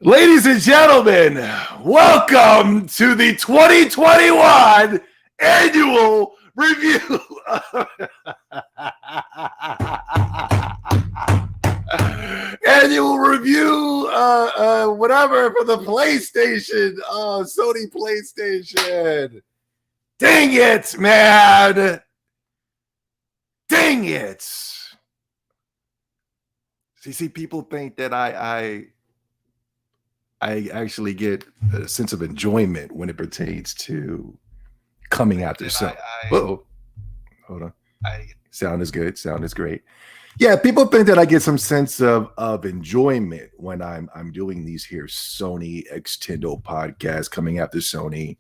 Ladies and gentlemen, welcome to the 2021 annual review. Annual review, whatever, for the PlayStation, Sony PlayStation. Dang it, man. Dang it. See, people think that I actually get a sense of enjoyment when it pertains to coming after some. Whoa, hold on. Sound is good. Sound is great. Yeah, people think that I get some sense of enjoyment when I'm doing these here Sony X-Tendo podcasts coming after Sony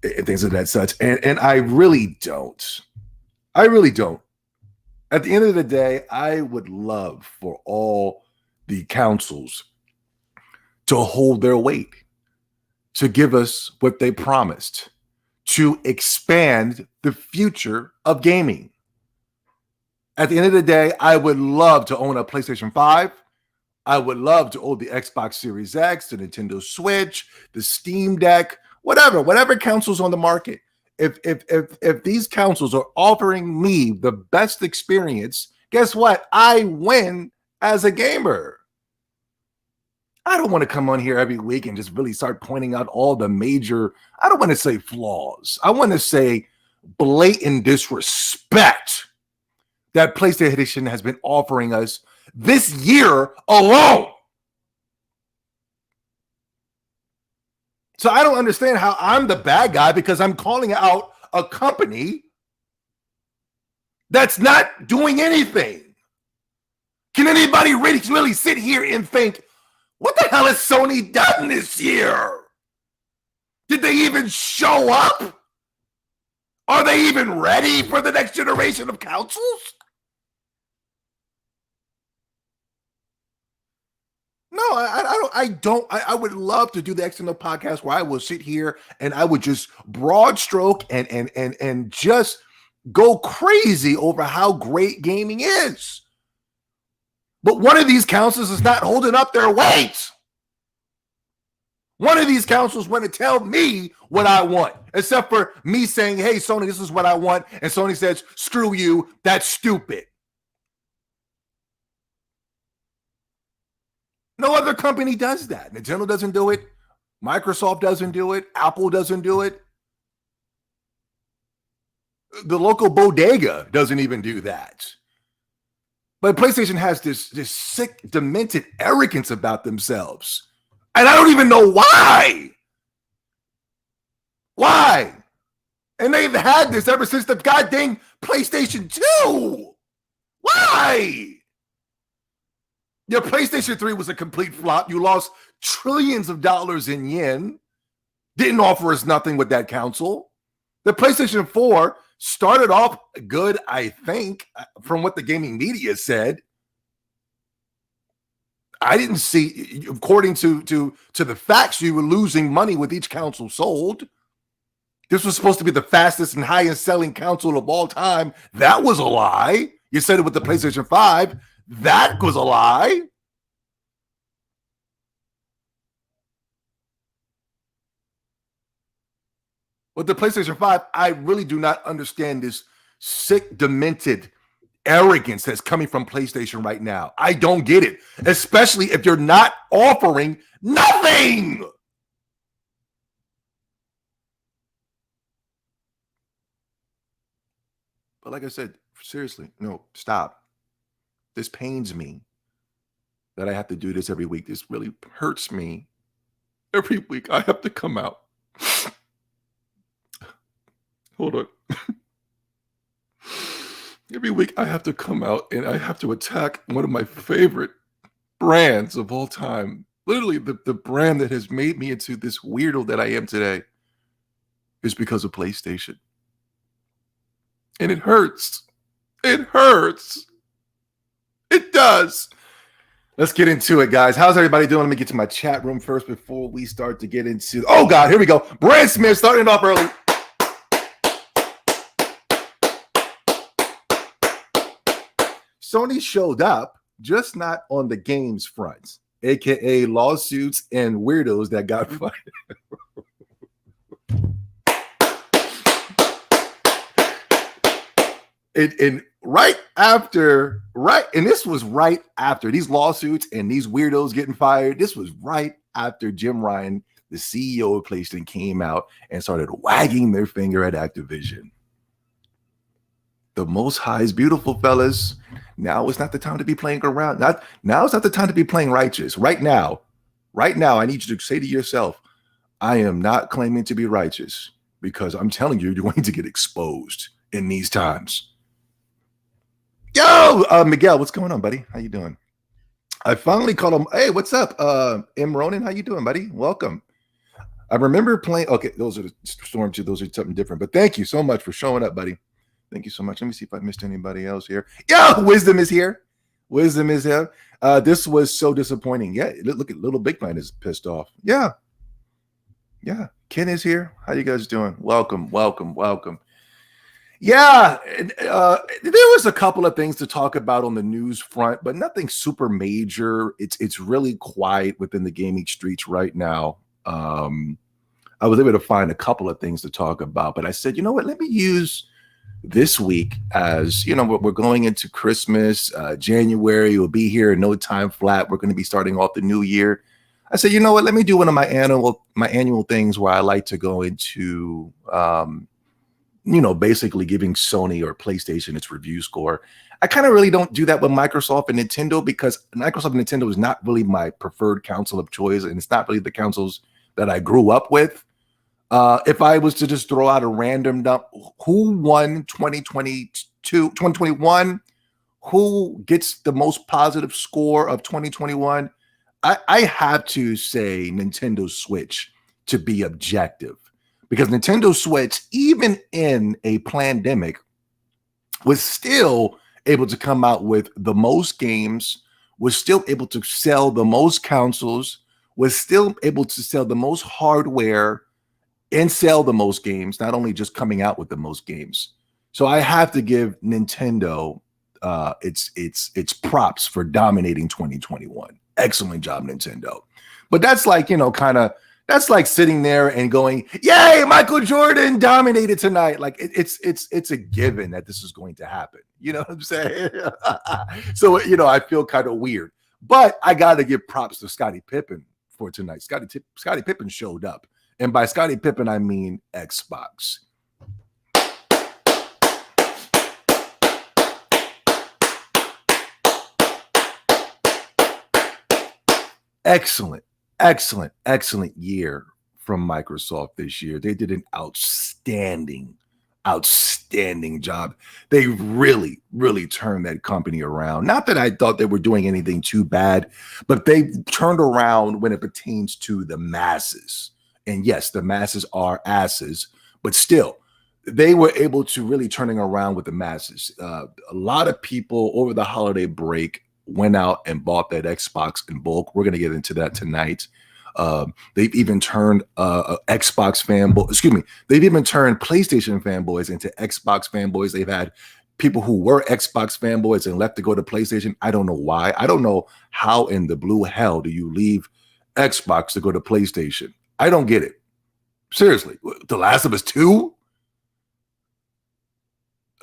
and things of that such. And I really don't. I really don't. At the end of the day, I would love for all the councils to hold their weight, to give us what they promised, to expand the future of gaming. At the end of the day, I would love to own a PlayStation 5. I would love to own the Xbox Series X, the Nintendo Switch, the Steam Deck, whatever console's on the market. If these consoles are offering me the best experience, guess what? I win as a gamer. I don't want to come on here every week and just really start pointing out all the major, I don't want to say flaws. I want to say blatant disrespect that PlayStation has been offering us this year alone. So I don't understand how I'm the bad guy because I'm calling out a company that's not doing anything. Can anybody really sit here and think, what the hell has Sony done this year? Did they even show up? Are they even ready for the next generation of consoles? No, I don't. I would love to do the X-Tendo podcast where I will sit here and I would just broad stroke and just go crazy over how great gaming is. But one of these councils is not holding up their weight. One of these councils want to tell me what I want, except for me saying, hey, Sony, this is what I want. And Sony says, screw you. That's stupid. No other company does that. Nintendo doesn't do it. Microsoft doesn't do it. Apple doesn't do it. The local bodega doesn't even do that. But PlayStation has this sick, demented arrogance about themselves. And I don't even know why. Why? And they've had this ever since the goddamn PlayStation 2. Why? Your PlayStation 3 was a complete flop. You lost trillions of dollars in yen. Didn't offer us nothing with that console. The PlayStation 4 started off good, I think, from what the gaming media said. I didn't see, according to the facts, you were losing money with each console sold. This was supposed to be the fastest and highest selling console of all time. That was a lie. You said it with the PlayStation 5. That was a lie. With the PlayStation 5, I really do not understand this sick, demented arrogance that's coming from PlayStation right now. I don't get it, especially if you're not offering nothing. But like I said, seriously, no, stop. This pains me that I have to do this every week. This really hurts me. Every week I have to come out. Hold on. Every week I have to come out and I have to attack one of my favorite brands of all time. Literally the brand that has made me into this weirdo that I am today is because of PlayStation. And it hurts. It hurts. It does. Let's get into it, guys. How's everybody doing? Let me get to my chat room first before we start to get into... Oh, God, here we go. Brand Smith starting off early. Sony showed up, just not on the games front. aka lawsuits and weirdos that got fired. And this was right after these lawsuits and these weirdos getting fired. This was right after Jim Ryan, the CEO of PlayStation, came out and started wagging their finger at Activision. The Most High is beautiful, fellas. Now is not the time to be playing around. Now is not the time to be playing righteous. Right now, I need you to say to yourself, I am not claiming to be righteous, because I'm telling you, you're going to get exposed in these times. Yo, Miguel, what's going on, buddy? How you doing? I finally called him. Hey, what's up? M. Ronan, how you doing, buddy? Welcome. I remember playing. Okay, those are the Storm 2. Those are something different. But thank you so much for showing up, buddy. Thank you so much. Let me see if I missed anybody else here. Yo, Wisdom is here. Wisdom is here. This was so disappointing. Yeah, look at Little Big Man is pissed off. Yeah. Ken is here. How you guys doing? Welcome. Yeah, there was a couple of things to talk about on the news front, but nothing super major. It's really quiet within the gaming streets right now. I was able to find a couple of things to talk about, but I said, you know what? Let me use this week as, we're going into Christmas. January will be here in no time flat. We're going to be starting off the new year. I said, you know what? Let me do one of my annual things where I like to go into basically giving Sony or PlayStation its review score. I kind of really don't do that with Microsoft and Nintendo, because Microsoft and Nintendo is not really my preferred console of choice, and it's not really the consoles that I grew up with. If I was to just throw out a random dump, who won 2021? Who gets the most positive score of 2021? I have to say Nintendo Switch to be objective. Because Nintendo Switch, even in a pandemic, was still able to come out with the most games, was still able to sell the most consoles, was still able to sell the most hardware and sell the most games, not only just coming out with the most games. So I have to give Nintendo its props for dominating 2021. Excellent job, Nintendo. But that's like, that's like sitting there and going, yay, Michael Jordan dominated tonight. Like it's a given that this is going to happen. You know what I'm saying? So, I feel kind of weird, but I got to give props to Scottie Pippen for tonight. Scottie Pippen showed up. And by Scottie Pippen, I mean Xbox. Excellent year from Microsoft this year. They did an outstanding job. They really turned that company around. Not that I thought they were doing anything too bad, but they turned around when it pertains to the masses. And yes, the masses are asses, but still, they were able to really turning around with the masses. A lot of people over the holiday break went out and bought that Xbox in bulk. We're going to get into that tonight. They've even turned they've even turned PlayStation fanboys into Xbox fanboys. They've had people who were Xbox fanboys and left to go to PlayStation. I don't know why. I don't know how in the blue hell do you leave Xbox to go to PlayStation. I don't get it. Seriously. The Last of Us 2?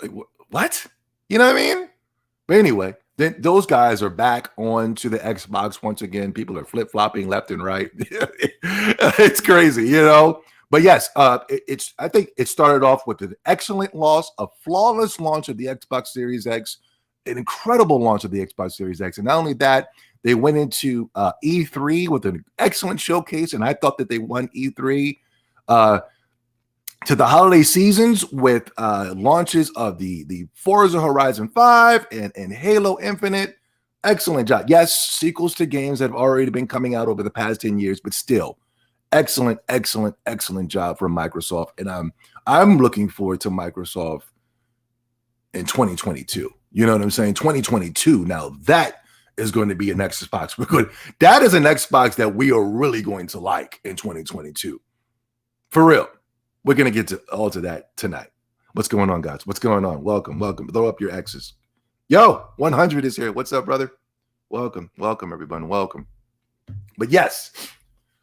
Like, what? You know what I mean? But anyway, then those guys are back on to the Xbox once again. People are flip-flopping left and right. It's crazy, But yes, I think it started off with an excellent launch, a flawless launch of the Xbox Series X, an incredible launch of the Xbox Series X. And not only that, they went into E3 with an excellent showcase, and I thought that they won E3 to the holiday seasons with launches of the Forza Horizon 5 and Halo Infinite. Excellent job. Yes, sequels to games that have already been coming out over the past 10 years, but still, excellent job from Microsoft. And I'm looking forward to Microsoft in 2022. You know what I'm saying? 2022. Now that is going to be an Xbox. That is an Xbox that we are really going to like in 2022. For real. We're going to get to all to that tonight. What's going on, guys? What's going on? Welcome. Throw up your X's. Yo, 100 is here. What's up, brother? Welcome, everyone. Welcome. But yes,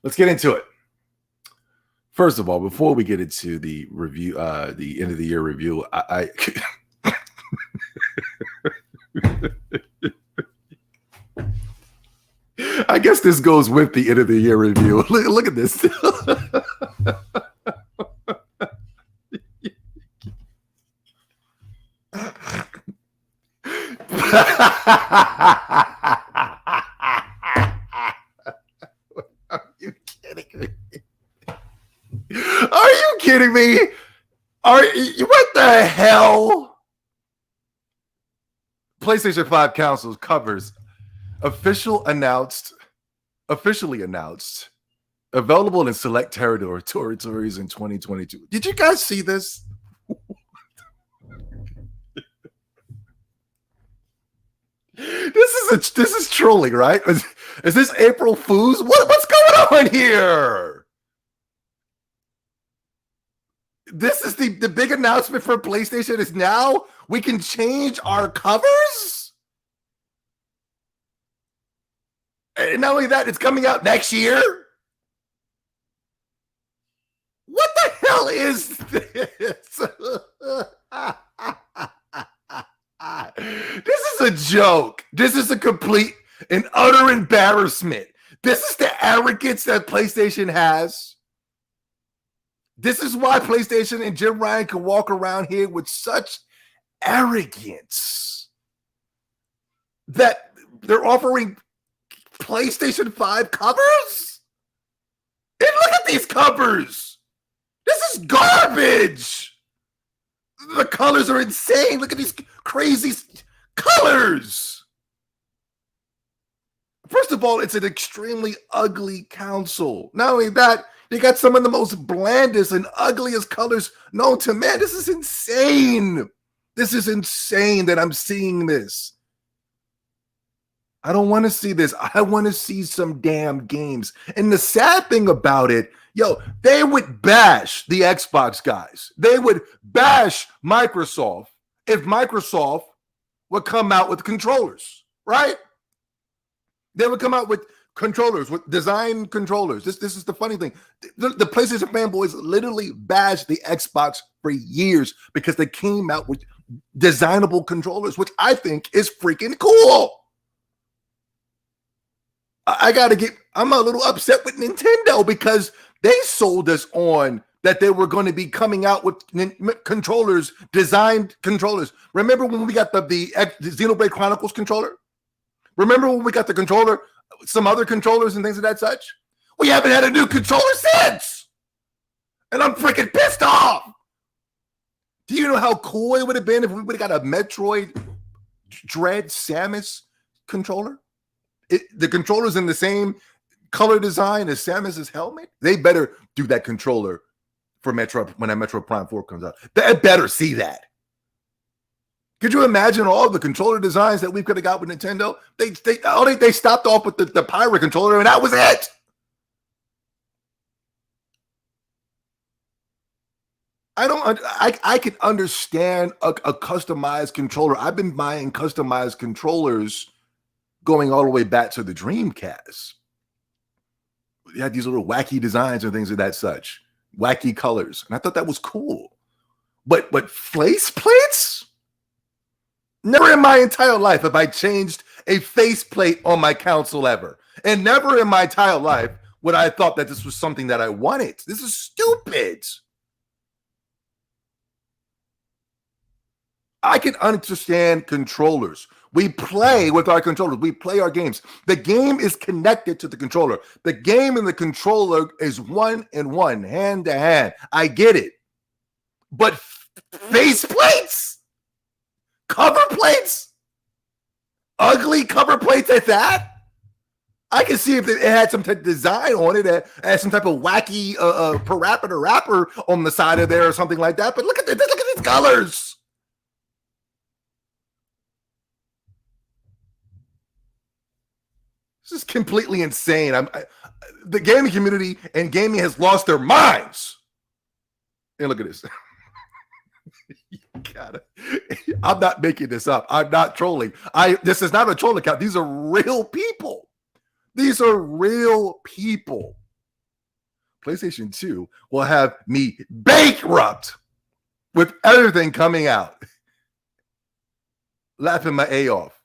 let's get into it. First of all, before we get into the review, the end of the year review, I I guess this goes with the end of the year review. Look at this. Are you kidding me? Are you kidding me? What the hell? PlayStation 5 consoles covers officially announced, available in select territories in 2022. Did you guys see this? This is trolling, right? Is this April Fool's? What's going on here? This is the big announcement for PlayStation is now we can change our covers? And not only that, it's coming out next year? What the hell is this? This is a joke. This is a complete and utter embarrassment. This is the arrogance that PlayStation has. This is why PlayStation and Jim Ryan can walk around here with such arrogance that they're offering PlayStation 5 covers? And look at these covers. This is garbage. The colors are insane. Look at these crazy colors. First of all, it's an extremely ugly console. Not only that, they got some of the most blandest and ugliest colors known to man. This is insane. This is insane that I'm seeing this. I don't want to see this. I want to see some damn games. And the sad thing about it, they would bash the Xbox guys. They would bash Microsoft if Microsoft would come out with controllers, right? They would come out with controllers, with design controllers. This is the funny thing. The PlayStation fanboys literally bashed the Xbox for years because they came out with designable controllers, which I think is freaking cool. I'm a little upset with Nintendo because they sold us on that they were going to be coming out with controllers, designed controllers. Remember when we got the Xenoblade Chronicles controller? Remember when we got the controller, some other controllers and things of that such? We haven't had a new controller since. And I'm freaking pissed off. Do you know how cool it would have been if we would have got a Metroid Dread Samus controller? The controller's in the same color design as Samus's helmet. They better do that controller for Metroid when that Metroid Prime 4 comes out. They better see that. Could you imagine all the controller designs that we could have got with Nintendo? They stopped off with the pirate controller, and that was it. I can understand a customized controller. I've been buying customized controllers going all the way back to the Dreamcast. You had these little wacky designs and things of that such, wacky colors, and I thought that was cool. But face plates? Never in my entire life have I changed a faceplate on my console ever, and never in my entire life would I have thought that this was something that I wanted. This is stupid. I can understand controllers. We play with our controllers. We play our games. The game is connected to the controller. The game and the controller is one in one, hand to hand. I get it. But face plates? Cover plates? Ugly cover plates at that? I can see if it had some type of design on it, it had some type of wacky parameter wrapper on the side of there or something like that. But look at these colors. This is completely insane. The gaming community and gaming has lost their minds. And look at this. I'm not making this up. I'm not trolling. This is not a troll account. These are real people. These are real people. PlayStation 2 will have me bankrupt with everything coming out. Laughing my A off.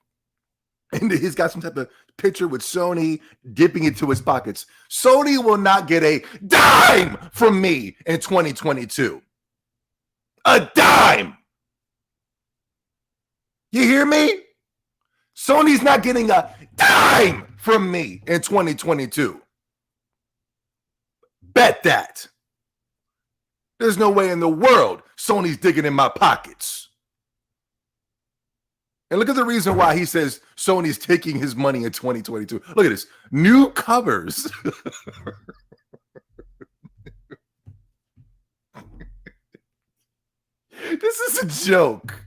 And he's got some type of picture with Sony dipping into his pockets. Sony will not get a dime from me in 2022. A dime. You hear me? Sony's not getting a dime from me in 2022. Bet that. There's no way in the world Sony's digging in my pockets. And look at the reason why he says Sony's taking his money in 2022. Look at this. New covers. This is a joke.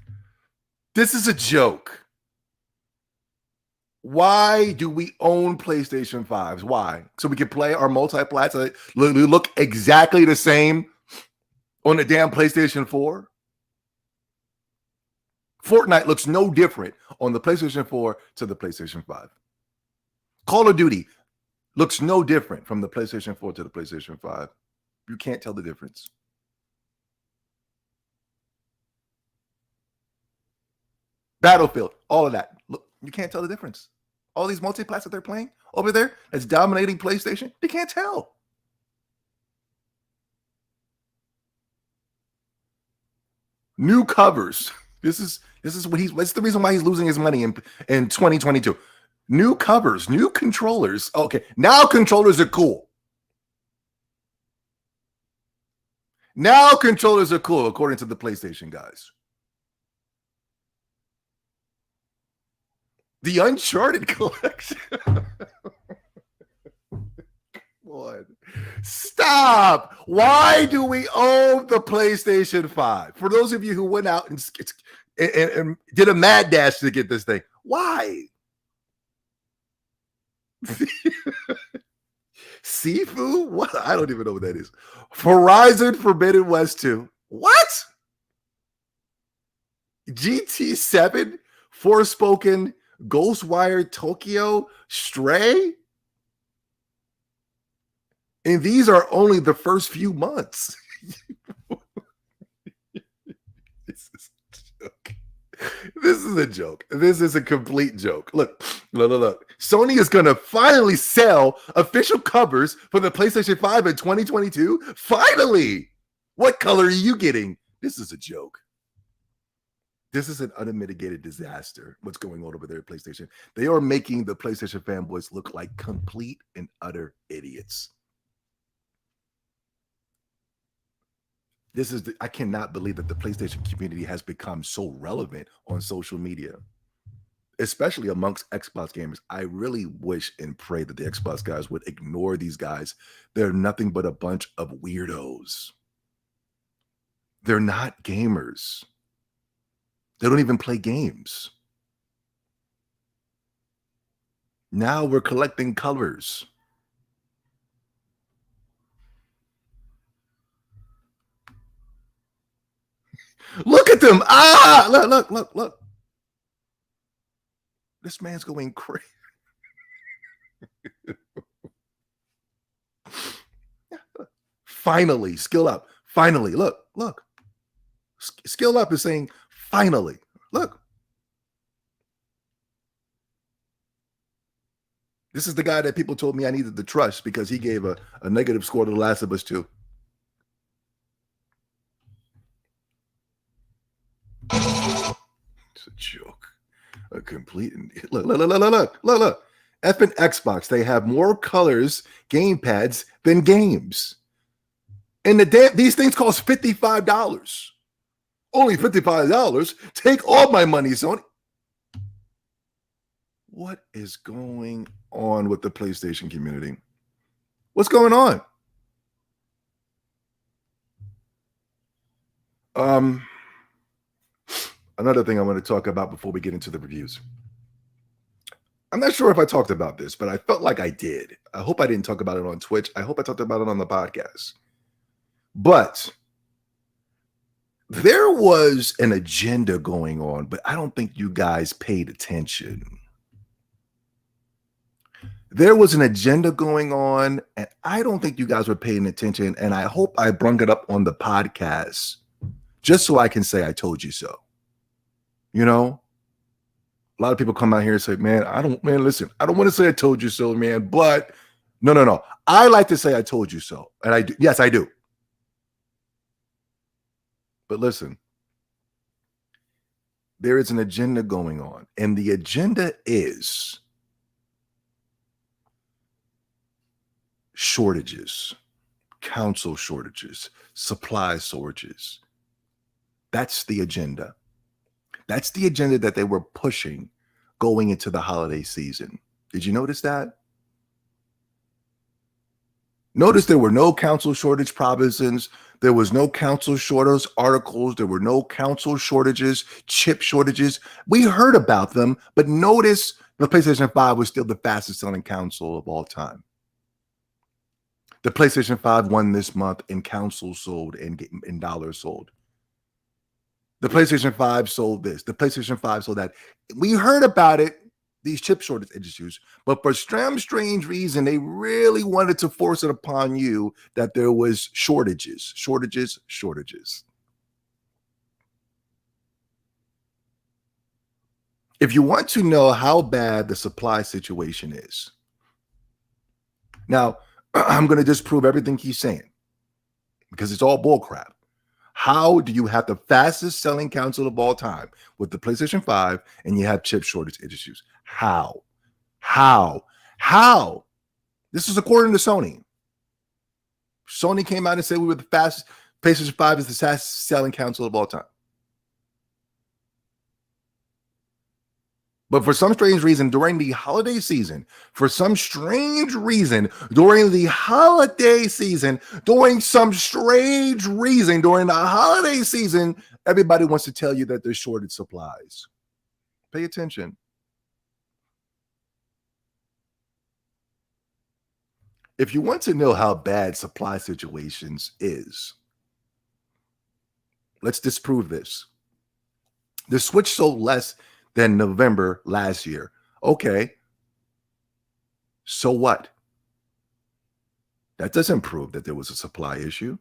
This is a joke. Why do we own PlayStation 5s? Why? So we can play our multi-plats that look exactly the same on the damn PlayStation 4? Fortnite looks no different on the PlayStation 4 to the PlayStation 5. Call of Duty looks no different from the PlayStation 4 to the PlayStation 5. You can't tell the difference. Battlefield, all of that. Look, you can't tell the difference. All these multi-plats that they're playing over there that's dominating PlayStation, you can't tell. New covers. This is what what's the reason why he's losing his money in 2022. New covers, new controllers. Okay, now controllers are cool. Now controllers are cool, according to the PlayStation guys. The Uncharted collection. What? Stop. Why do we own the PlayStation 5? For those of you who went out and did a mad dash to get this thing, why? Sifu? What? I don't even know what that is. Horizon Forbidden West 2. What? GT7? Forspoken? Ghostwire Tokyo? Stray? And these are only the first few months. This is a joke. This is a joke. This is a complete joke. Look. Sony is going to finally sell official covers for the PlayStation 5 in 2022. Finally. What color are you getting? This is a joke. This is an unmitigated disaster. What's going on over there at PlayStation? They are making the PlayStation fanboys look like complete and utter idiots. I cannot believe that the PlayStation community has become so relevant on social media, especially amongst Xbox gamers. I really wish and pray that the Xbox guys would ignore these guys. They're nothing but a bunch of weirdos. They're not gamers. They don't even play games. Now we're collecting colors. Look at them. Look. This man's going crazy. Finally, skill up. Finally, look. Skill up is saying finally. Look. This is the guy that people told me I needed to trust because he gave a negative score to The Last of Us 2. It's a joke. A complete look. Effing Xbox, they have more colors, gamepads than games. And these things cost $55. Only $55. Take all my money, Sony. What is going on with the PlayStation community? What's going on? Another thing I want to talk about before we get into the reviews. I'm not sure if I talked about this, but I felt like I did. I hope I didn't talk about it on Twitch. I hope I talked about it on the podcast. But there was an agenda going on, but I don't think you guys paid attention. There was an agenda going on, and I don't think you guys were paying attention. And I hope I brung it up on the podcast just so I can say I told you so. You know, a lot of people come out here and say, man, listen, I don't want to say I told you so, man, but no. I like to say I told you so. And I do. Yes, I do. But listen, there is an agenda going on, and the agenda is shortages, counsel shortages, supply shortages. That's the agenda. That's the agenda that they were pushing going into the holiday season. Did you notice that? Notice there were no counsel shortage provisions. There was no counsel shortage articles. There were no counsel shortages, chip shortages. We heard about them, but notice the PlayStation 5 was still the fastest selling console of all time. The PlayStation 5 won this month in consoles sold and in dollars sold. The PlayStation 5 sold this. The PlayStation 5 sold that. We heard about it, these chip shortage issues, but for some strange reason, they really wanted to force it upon you that there was shortages. If you want to know how bad the supply situation is, now I'm going to disprove everything he's saying because it's all bullcrap. How do you have the fastest selling console of all time with the PlayStation 5 and you have chip shortage issues? How? This is according to Sony. Sony came out and said we were the fastest. PlayStation 5 is the fastest selling console of all time. But for some strange reason, during the holiday season, during the holiday season, everybody wants to tell you that there's shortage supplies. Pay attention. If you want to know how bad supply situations is, let's disprove this. The Switch sold less than November last year. Okay. So what? That doesn't prove that there was a supply issue.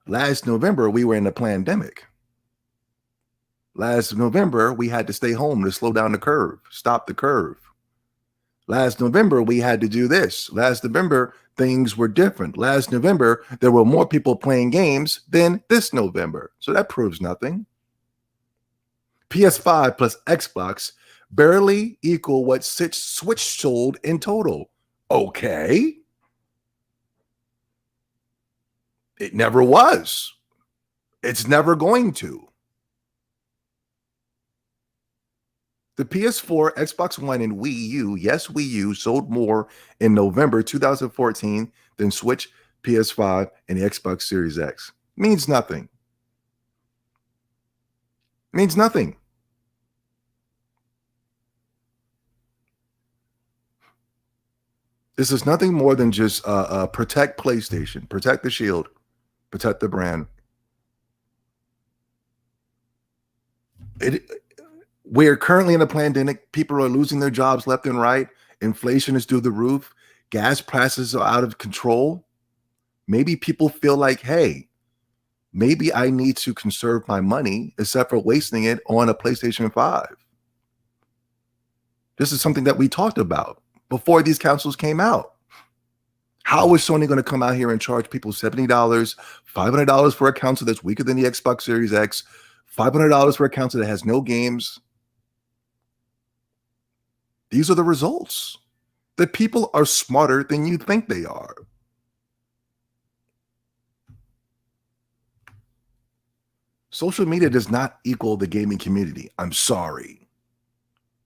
Last November, we were in a pandemic. Last November, we had to stay home to slow down the curve, stop the curve. Last November, we had to do this. Last November, things were different. Last November, there were more people playing games than this November. So that proves nothing. PS5 plus Xbox barely equal what Switch sold in total. Okay. It never was. It's never going to. The PS4, Xbox One, and Wii U, yes, Wii U sold more in November 2014 than Switch, PS5, and the Xbox Series X. Means nothing. Means nothing. This is nothing more than just protect PlayStation, protect the shield, protect the brand. We're currently in a pandemic. People are losing their jobs left and right. Inflation is through the roof. Gas prices are out of control. Maybe people feel like, hey, maybe I need to conserve my money except for wasting it on a PlayStation 5. This is something that we talked about before these consoles came out. How is Sony going to come out here and charge people $70, $500 for a console that's weaker than the Xbox Series X, $500 for a console that has no games? These are the results. The people are smarter than you think they are. Social media does not equal the gaming community. I'm sorry.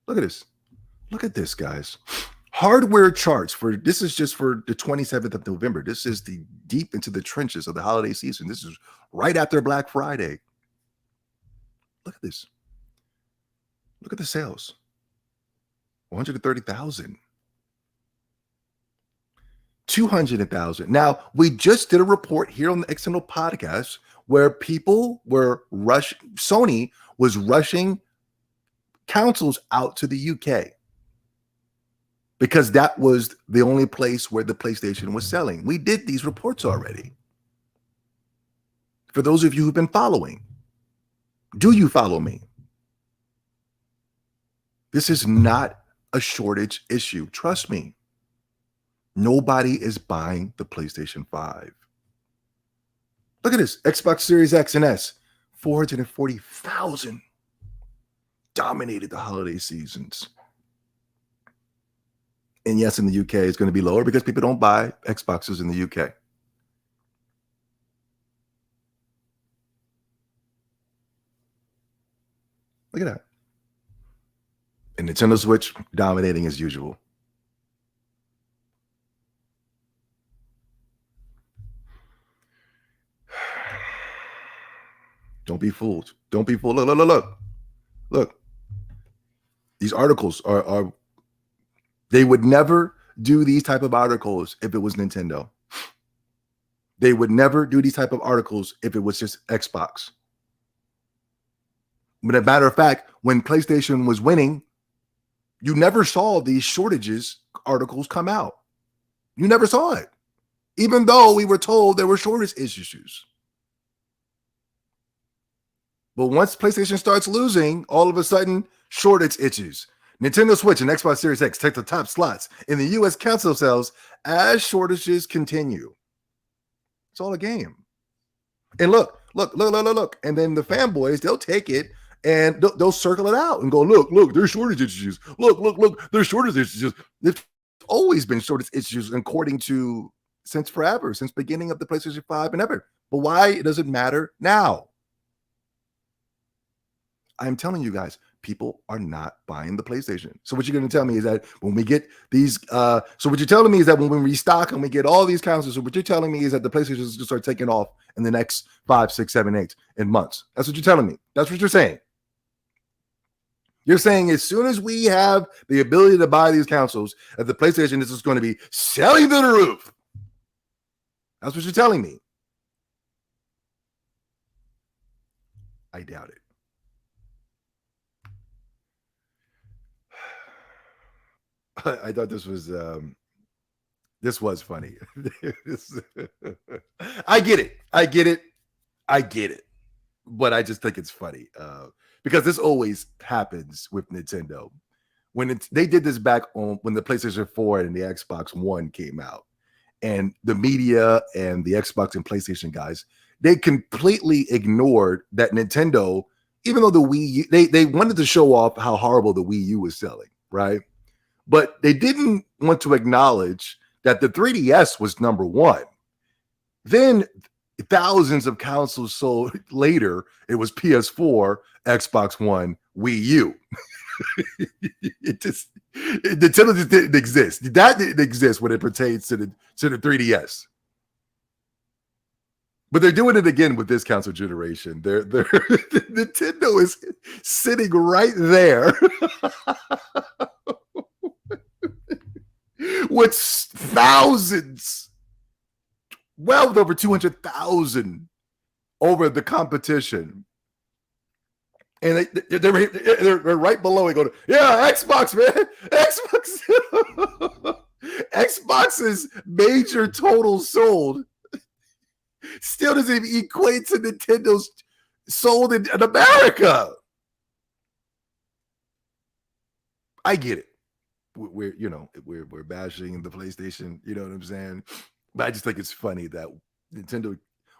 Look at this. Look at this, guys. Hardware charts this is just for the 27th of November. This is the deep into the trenches of the holiday season. This is right after Black Friday. Look at this. Look at the sales. 130,000. 200,000. Now, we just did a report here on the X-Tendo podcast where people were Sony was rushing consoles out to the UK. because that was the only place where the PlayStation was selling. We did these reports already. For those of you who've been following, do you follow me? This is not a shortage issue. Trust me. Nobody is buying the PlayStation 5. Look at this. Xbox Series X and S, 440,000. Dominated the holiday seasons. And yes, in the UK, it's going to be lower because people don't buy Xboxes in the UK. Look at that. And Nintendo Switch dominating as usual. Don't be fooled. Don't be fooled. Look. These articles are they would never do these type of articles if it was Nintendo. They would never do these type of articles if it was just Xbox. But as a matter of fact, when PlayStation was winning, you never saw these shortages articles come out. You never saw it, even though we were told there were shortage issues. But once PlayStation starts losing, all of a sudden, shortage issues. Nintendo Switch and Xbox Series X take the top slots in the U.S. console sales as shortages continue. It's all a game. And look. And then the fanboys, they'll take it and they'll circle it out and go, look, there's shortage issues. Look, there's shortage issues. There's always been shortage issues according to since forever, since beginning of the PlayStation 5 and ever. But why does it matter now? I'm telling you guys, people are not buying the PlayStation. So what you're going to tell me is that when we get these, so what you're telling me is that when we restock and we get all these consoles, so what you're telling me is that the PlayStation is going to start taking off in the next 5, 6, 7, 8 in months. That's what you're telling me. That's what you're saying. You're saying as soon as we have the ability to buy these consoles, that the PlayStation is just going to be selling through the roof. That's what you're telling me. I doubt it. I thought this was funny. I get it. But I just think it's funny because this always happens with Nintendo. When they did this back on when the PlayStation 4 and the Xbox One came out, and the media and the Xbox and PlayStation guys, they completely ignored that Nintendo, even though the Wii U, they wanted to show off how horrible the Wii U was selling, right? But they didn't want to acknowledge that the 3DS was number one. Then thousands of consoles sold later, it was PS4, Xbox One, Wii U. Nintendo just didn't exist. That didn't exist when it pertains to the 3DS. But they're doing it again with this console generation. They're Nintendo is sitting right there with thousands, well over 200,000 over the competition. And they're right below it going, yeah, Xbox, man. Xbox. Xbox's major total sold still doesn't even equate to Nintendo's sold in America. I get it. We're bashing the PlayStation, you know what I'm saying? But I just think it's funny that Nintendo,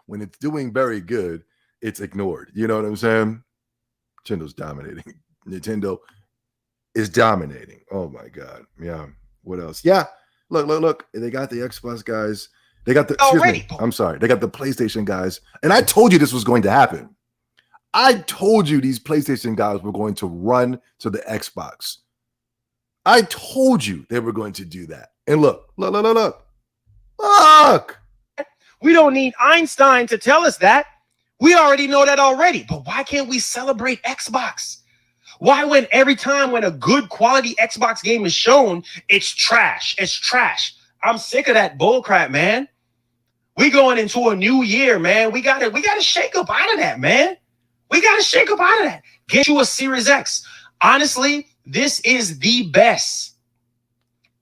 when it's doing very good, it's ignored. You know what I'm saying? Nintendo's dominating. Nintendo is dominating. Oh my God. Yeah. What else? Yeah. Look. They got the Xbox guys. They got the They got the PlayStation guys. And I told you this was going to happen. I told you these PlayStation guys were going to run to the Xbox. I told you they were going to do that. And look. We don't need Einstein to tell us that. We already know that already. But why can't we celebrate Xbox? Why when every time when a good quality Xbox game is shown, it's trash. It's trash. I'm sick of that bullcrap, man. We going into a new year, man. We gotta shake up out of that, man. We gotta shake up out of that. Get you a Series X. Honestly, this is the best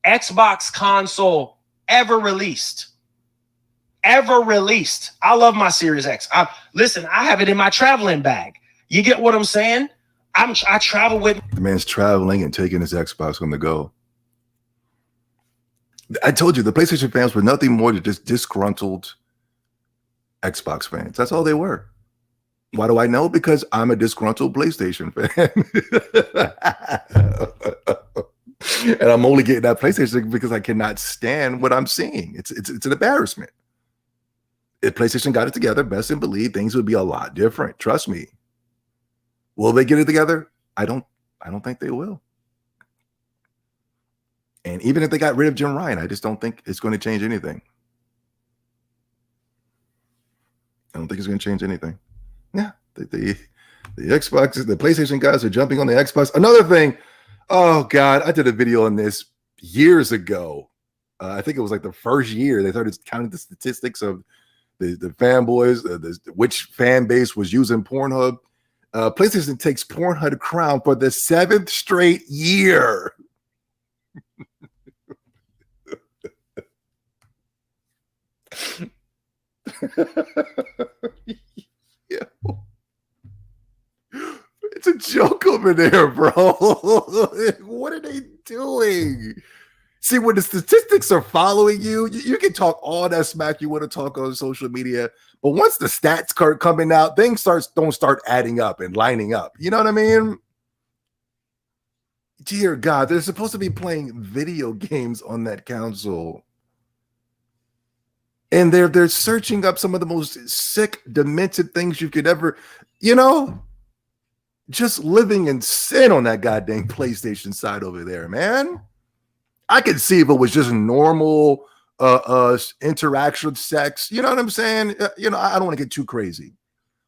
Xbox console ever released. Ever released. I love my Series X. Listen, I have it in my traveling bag. You get what I'm saying? I travel with. The man's traveling and taking his Xbox on the go. I told you the PlayStation fans were nothing more than just disgruntled Xbox fans. That's all they were. Why do I know? Because I'm a disgruntled PlayStation fan. And I'm only getting that PlayStation because I cannot stand what I'm seeing. It's an embarrassment. If PlayStation got it together, best and believe things would be a lot different. Trust me. Will they get it together? I don't think they will. And even if they got rid of Jim Ryan, I just don't think it's going to change anything. I don't think it's going to change anything. Yeah, the Xbox, the PlayStation guys are jumping on the Xbox. Another thing, oh God, I did a video on this years ago. I think it was like the first year they started counting the statistics of the fanboys, which fan base was using Pornhub. PlayStation takes Pornhub crown for the 7th straight year. Yeah. It's a joke over there, bro. What are they doing? See, when the statistics are following you, you can talk all that smack you want to talk on social media, but once the stats start coming out, things don't start adding up and lining up. You know what I mean? Dear God, they're supposed to be playing video games on that console. And they're searching up some of the most sick, demented things you could ever, just living in sin on that goddamn PlayStation side over there, man. I could see if it was just normal interaction, sex. You know what I'm saying? I don't want to get too crazy,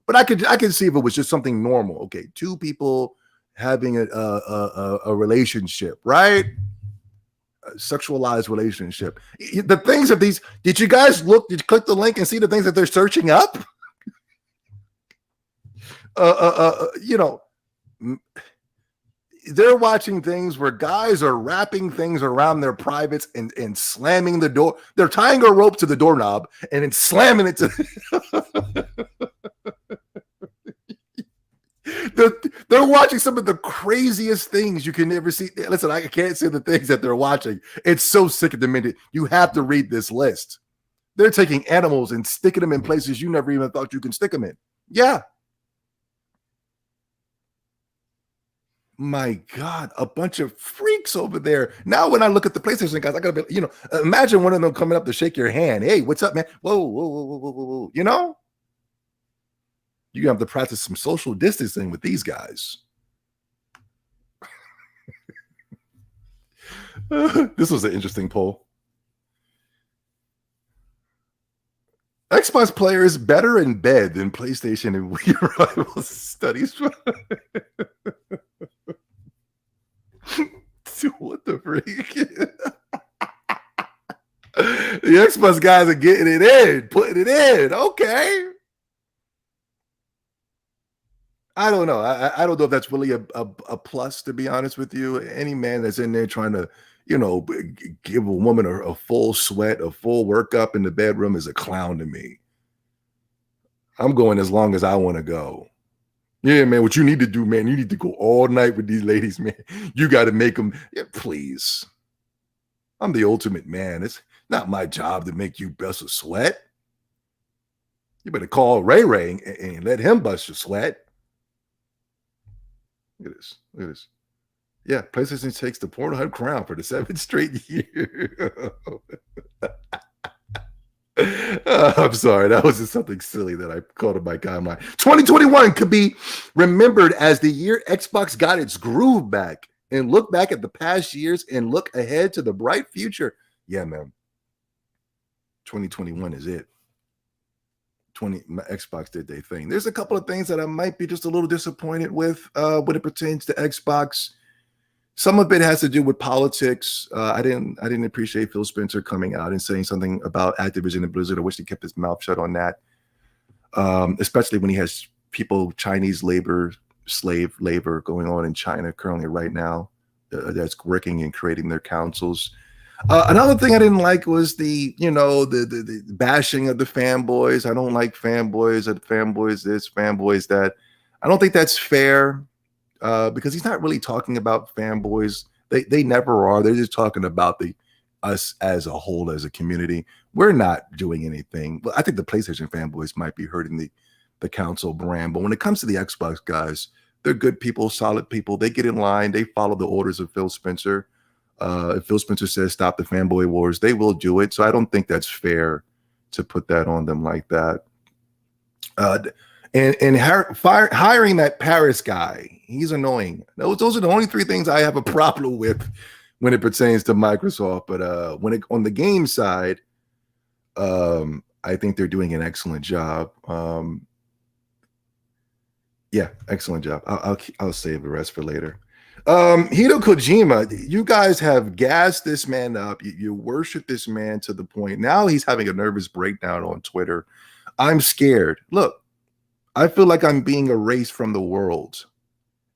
but I could see if it was just something normal. Okay, two people having a relationship, right? A sexualized relationship. The things of these. Did you guys look? Did you click the link and see the things that they're searching up? They're watching things where guys are wrapping things around their privates and slamming the door. They're tying a rope to the doorknob and then slamming it to. They're watching some of the craziest things you can ever see. Listen, I can't say the things that they're watching. It's so sick at the minute. You have to read this list. They're taking animals and sticking them in places you never even thought you can stick them in. Yeah. My God, a bunch of freaks over there. Now, when I look at the PlayStation guys, I gotta be, imagine one of them coming up to shake your hand. Hey, what's up, man? Whoa, whoa, whoa, whoa, whoa, whoa. You have to practice some social distancing with these guys. This was an interesting poll. Xbox players better in bed than PlayStation and Wii rival studies. What the freak? The Xbox guys are getting it in, putting it in. Okay. I don't know. I don't know if that's really a plus, to be honest with you. Any man that's in there trying to, give a woman a full sweat, a full workup in the bedroom is a clown to me. I'm going as long as I want to go. Yeah, man, what you need to do, man, you need to go all night with these ladies, man. You got to make them, please. I'm the ultimate man. It's not my job to make you bust a sweat. You better call Ray Ray and let him bust your sweat. Look at this. Look at this. Yeah, PlayStation takes the Pornhub crown for the 7th straight year. I'm sorry. That was just something silly that I called in my timeline. 2021 could be remembered as the year Xbox got its groove back, and look back at the past years and look ahead to the bright future. Yeah, man. 2021 is it. Xbox did their thing. There's a couple of things that I might be just a little disappointed with when it pertains to Xbox. Some of it has to do with politics. I didn't appreciate Phil Spencer coming out and saying something about Activision and Blizzard. I wish he kept his mouth shut on that, especially when he has people, Chinese slave labor going on in China currently right now that's working and creating their councils. Another thing I didn't like was the bashing of the fanboys. I don't like fanboys. Fanboys this, fanboys that. I don't think that's fair because he's not really talking about fanboys. They never are. They're just talking about us as a whole, as a community. We're not doing anything. Well, I think the PlayStation fanboys might be hurting the console brand, but when it comes to the Xbox guys, they're good people, solid people. They get in line. They follow the orders of Phil Spencer. If Phil Spencer says stop the fanboy wars, they will do it. So I don't think that's fair to put that on them like that. Hiring that Paris guy, he's annoying. Those are the only three things I have a problem with when it pertains to Microsoft. But on the game side, I think they're doing an excellent job. Yeah, excellent job. I'll save the rest for later. Hideo Kojima, you guys have gassed this man up. You worship this man to the point now he's having a nervous breakdown on Twitter. I'm scared. Look, I feel like I'm being erased from the world.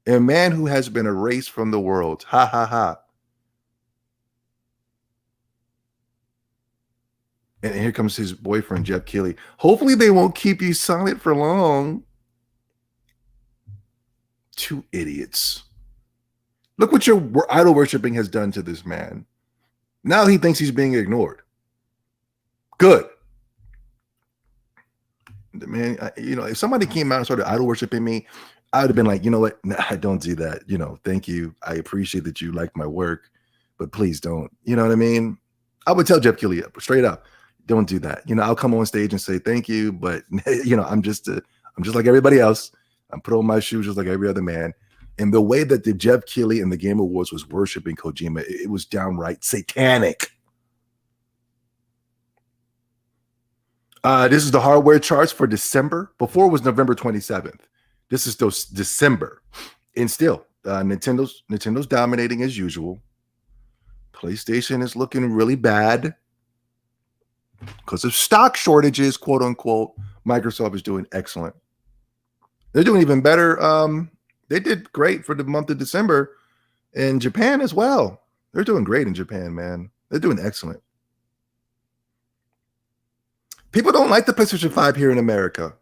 A man who has been erased from the world. Ha ha ha. And here comes his boyfriend, Jeff Keighley. Hopefully they won't keep you silent for long. Two idiots. Look what your idol worshiping has done to this man. Now he thinks he's being ignored. Good. Man, if somebody came out and started idol worshiping me, I would have been like, you know what? Nah, don't do that. Thank you. I appreciate that you like my work, but please don't. You know what I mean? I would tell Jeff Keighley straight up, don't do that. I'll come on stage and say thank you, but I'm just like everybody else. I'm put on my shoes just like every other man. And the way that the Jeff Keighley and the Game Awards was worshiping Kojima, it was downright satanic. This is the hardware charts for December. Before it was November 27th. This is December. And still, Nintendo's dominating as usual. PlayStation is looking really bad because of stock shortages, quote unquote. Microsoft is doing excellent. They're doing even better. They did great for the month of December in Japan as well. They're doing great in Japan, man. They're doing excellent. People don't like the PlayStation 5 here in America.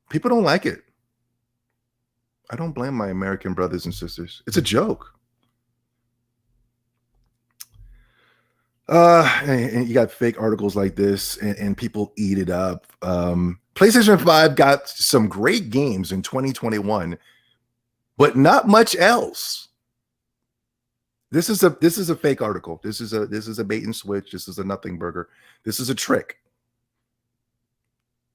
People don't like it. I don't blame my American brothers and sisters. It's a joke. And you got fake articles like this, and people eat it up. PlayStation 5 got some great games in 2021, but not much else. This is a fake article. This is a bait and switch. This is a nothing burger. This is a trick.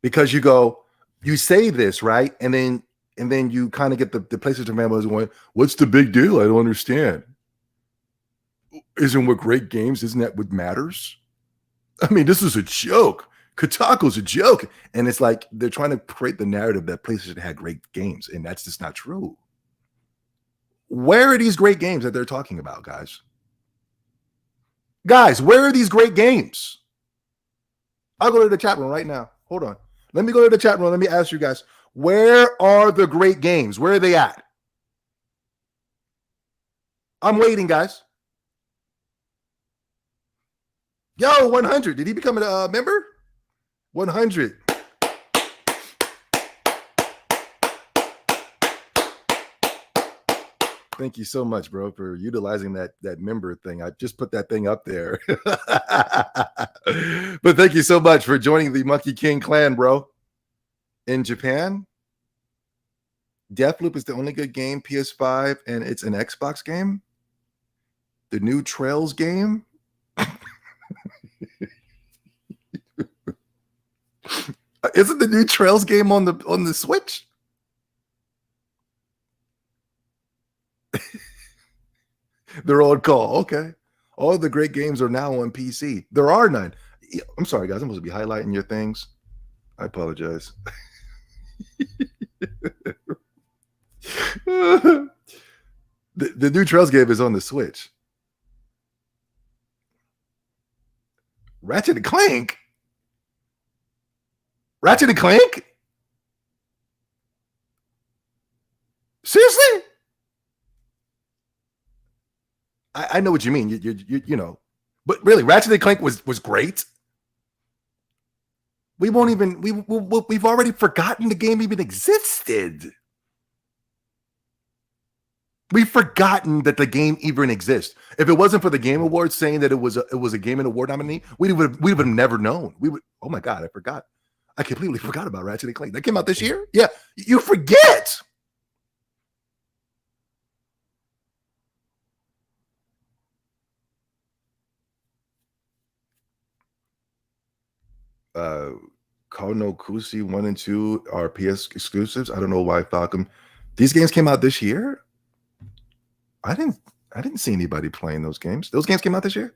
Because you say this, right? And then you kind of get the PlayStation fanboys going, what's the big deal? I don't understand. Isn't what great games, isn't that what matters? I mean, this is a joke. Kotaku's a joke. And it's like they're trying to create the narrative that PlayStation had great games, and that's just not true. Where are these great games that they're talking about, guys? Guys, where are these great games? I'll go to the chat room right now. Hold on. Let me go to the chat room. Let me ask you guys, where are the great games? Where are they at? I'm waiting, guys. Yo, 100. Did he become a member? 100. Thank you so much, bro, for utilizing that member thing. I just put that thing up there. But thank you so much for joining the Monkey King clan, bro. In Japan, Deathloop is the only good game, PS5, and it's an Xbox game. The new Trails game. Isn't the new Trails game on the Switch? They're on call. Okay. All the great games are now on PC. There are none. I'm sorry, guys. I'm supposed to be highlighting your things. I apologize. The new Trails game is on the Switch. Ratchet and Clank? Ratchet and Clank? Seriously? I know what you mean. You know, but really, Ratchet and Clank was great. We've already forgotten the game even existed. We've forgotten that the game even exists. If it wasn't for the Game Awards saying that it was a Game and Award nominee, we would have never known. We would. Oh my God, I forgot. I completely forgot about Ratchet and Clank. That came out this year. Yeah, you forget. Kono Kusi 1 and 2 are PS exclusives. I don't know why Falcom. These games came out this year. I didn't see anybody playing those games. Those games came out this year?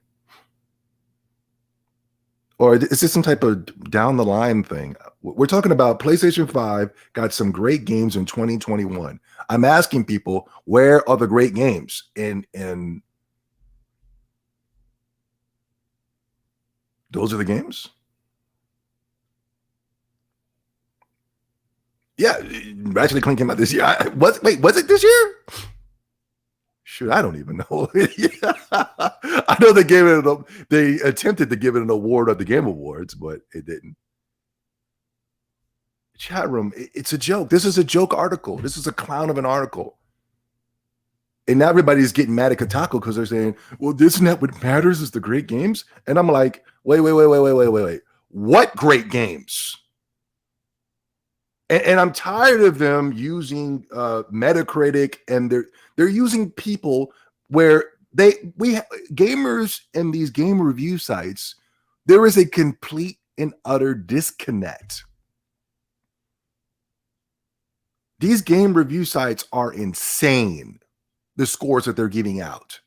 Or is this some type of down the line thing? We're talking about PlayStation 5 got some great games in 2021. I'm asking people, where are the great games? And those are the games? Yeah, Ratchet and Clank came out this year. Was it this year? Shoot, I don't even know. I know they attempted to give it an award at the Game Awards, but it didn't. Chat room, it's a joke. This is a joke article. This is a clown of an article. And now everybody's getting mad at Kotaku because they're saying, well, isn't that what matters is the great games? And I'm like, wait. What great games? And I'm tired of them using Metacritic, and they're using people where gamers and these game review sites, there is a complete and utter disconnect. These game review sites are insane, the scores that they're giving out.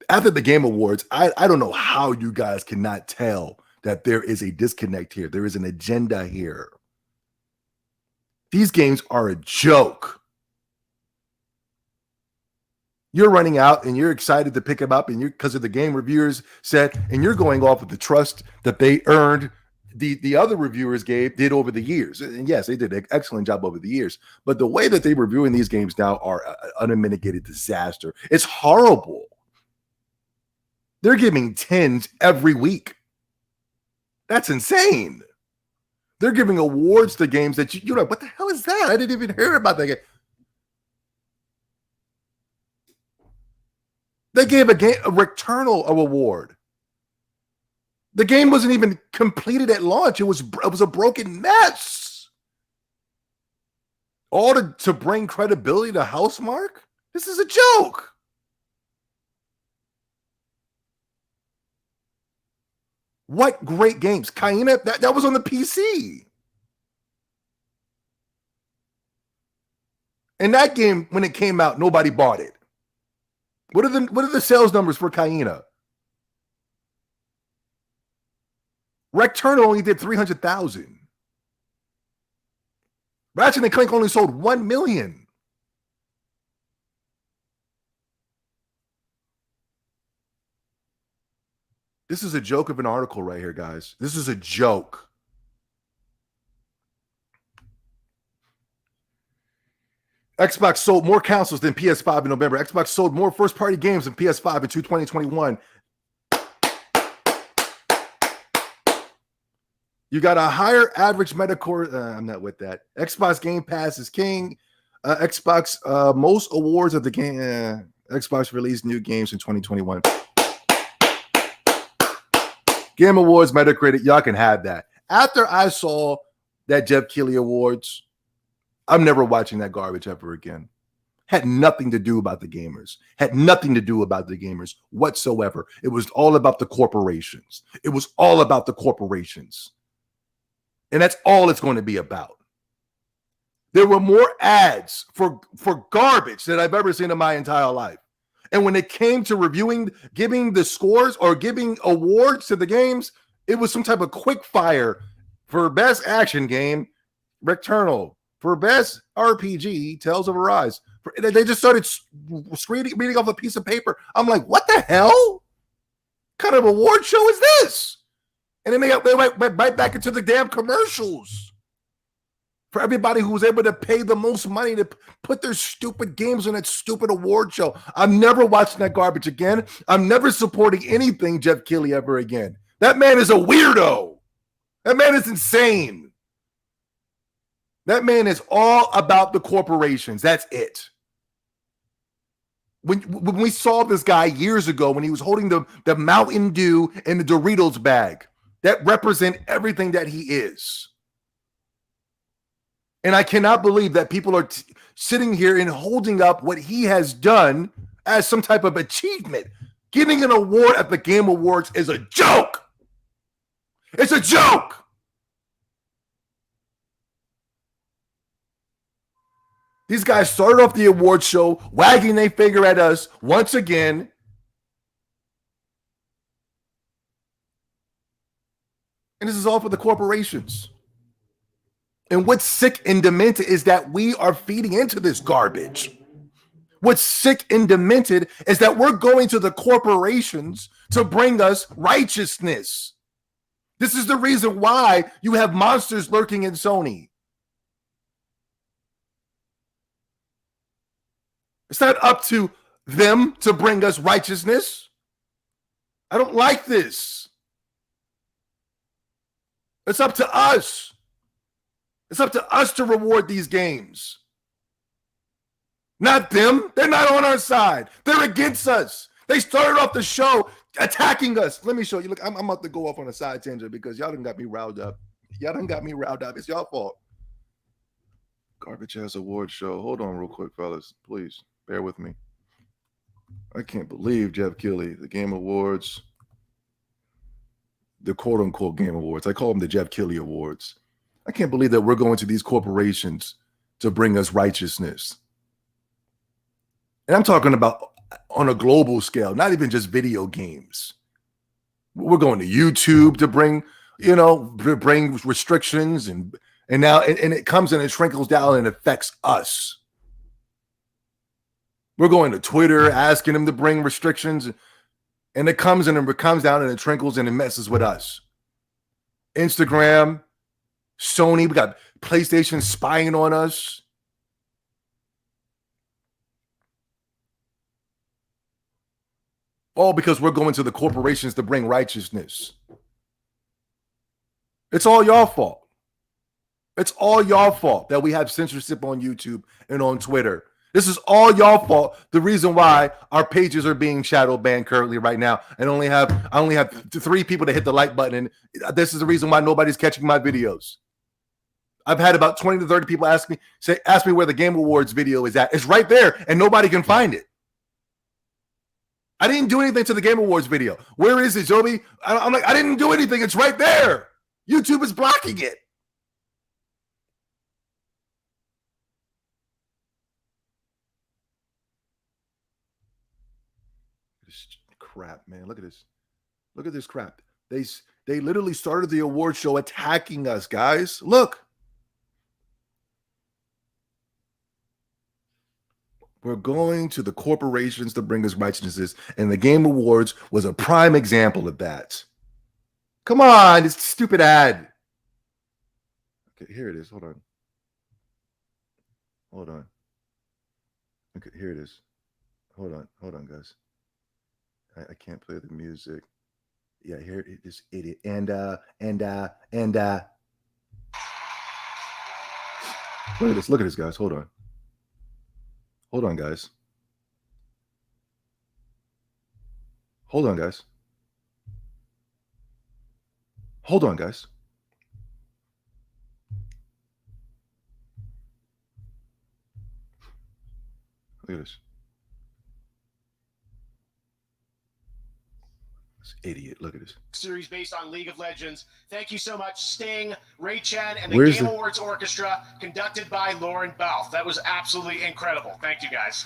After the Game Awards, I don't know how you guys cannot tell that there is a disconnect here. There is an agenda here. These games are a joke. You're running out and you're excited to pick them up, and because of the game reviewers said, and you're going off of the trust that they earned, the other reviewers did over the years. And yes, they did an excellent job over the years. But the way that they're reviewing these games now are an unmitigated disaster. It's horrible. They're giving 10s every week. That's insane. They're giving awards to games that you're like, what the hell is that? I didn't even hear about that game. They gave a Returnal an award. The game wasn't even completed at launch. It was a broken mess. All to bring credibility to Housemarque? This is a joke. What great games? Kaina, that was on the PC. And that game, when it came out, nobody bought it. What are the sales numbers for Kaina? Returnal only did 300,000. Ratchet and Clank only sold 1 million. This is a joke of an article right here, guys. This is a joke. Xbox sold more consoles than PS5 in November. Xbox sold more first-party games than PS5 in 2021. You got a higher average Metacore. I'm not with that. Xbox Game Pass is king. Xbox most awards of the game. Xbox released new games in 2021. Game Awards, Metacritic, y'all can have that. After I saw that Jeff Keighley Awards, I'm never watching that garbage ever again. Had nothing to do about the gamers. Had nothing to do about the gamers whatsoever. It was all about the corporations. It was all about the corporations. And that's all it's going to be about. There were more ads for garbage than I've ever seen in my entire life. And when it came to reviewing, giving the scores or giving awards to the games, it was some type of quick fire. For best action game, Returnal. For best RPG, Tales of Arise. They just started reading off a piece of paper. I'm like, what the hell? What kind of award show is this? And then they went right back into the damn commercials for everybody who was able to pay the most money to put their stupid games on that stupid award show. I'm never watching that garbage again. I'm never supporting anything Jeff Keighley ever again. That man is a weirdo. That man is insane. That man is all about the corporations. That's it. When we saw this guy years ago, when he was holding the Mountain Dew and the Doritos bag, that represent everything that he is. And I cannot believe that people are sitting here and holding up what he has done as some type of achievement. Getting an award at the Game Awards is a joke. It's a joke. These guys started off the award show wagging their finger at us once again. And this is all for the corporations. And what's sick and demented is that we are feeding into this garbage. What's sick and demented is that we're going to the corporations to bring us righteousness. This is the reason why you have monsters lurking in Sony. It's not up to them to bring us righteousness. I don't like this. It's up to us. It's up to us to reward these games. Not them. They're not on our side. They're against us. They started off the show attacking us. Let me show you. Look, I'm about to go off on a side tangent because y'all done got me riled up. Y'all done got me riled up. It's y'all fault. Garbage ass award show. Hold on real quick, fellas. Please. Bear with me. I can't believe Jeff Keighley, the Game Awards, the quote-unquote Game Awards. I call them the Jeff Keighley Awards. I can't believe that we're going to these corporations to bring us righteousness. And I'm talking about on a global scale, not even just video games. We're going to YouTube to bring restrictions and now it comes and it trickles down and affects us. We're going to Twitter, asking them to bring restrictions, and it comes down and it trickles and it messes with us. Instagram, Sony, we got PlayStation spying on us. All because we're going to the corporations to bring righteousness. It's all y'all fault. It's all y'all fault that we have censorship on YouTube and on Twitter. This is all y'all fault. The reason why our pages are being shadow banned currently right now, and I only have 3 people to hit the like button. And this is the reason why nobody's catching my videos. I've had about 20 to 30 people ask me where the Game Awards video is at. It's right there, and nobody can find it. I didn't do anything to the Game Awards video. Where is it, Joby? I'm like, I didn't do anything. It's right there. YouTube is blocking it. This crap, man. Look at this. Look at this crap. They literally started the award show attacking us, guys. Look. We're going to the corporations to bring us righteousness, and the Game Awards was a prime example of that. Come on, this stupid ad. Okay, here it is. Hold on. Hold on. Okay, here it is. Hold on, guys. I can't play the music. Yeah, here it is, idiot. And look at this, guys. Hold on. Hold on, guys. Hold on, guys. Hold on, guys. Look at this. This idiot. Look at this. Series based on League of Legends. Thank you so much, Sting, Ray Chen, and the Game Awards Orchestra, conducted by Lauren Balfe. That was absolutely incredible. Thank you, guys.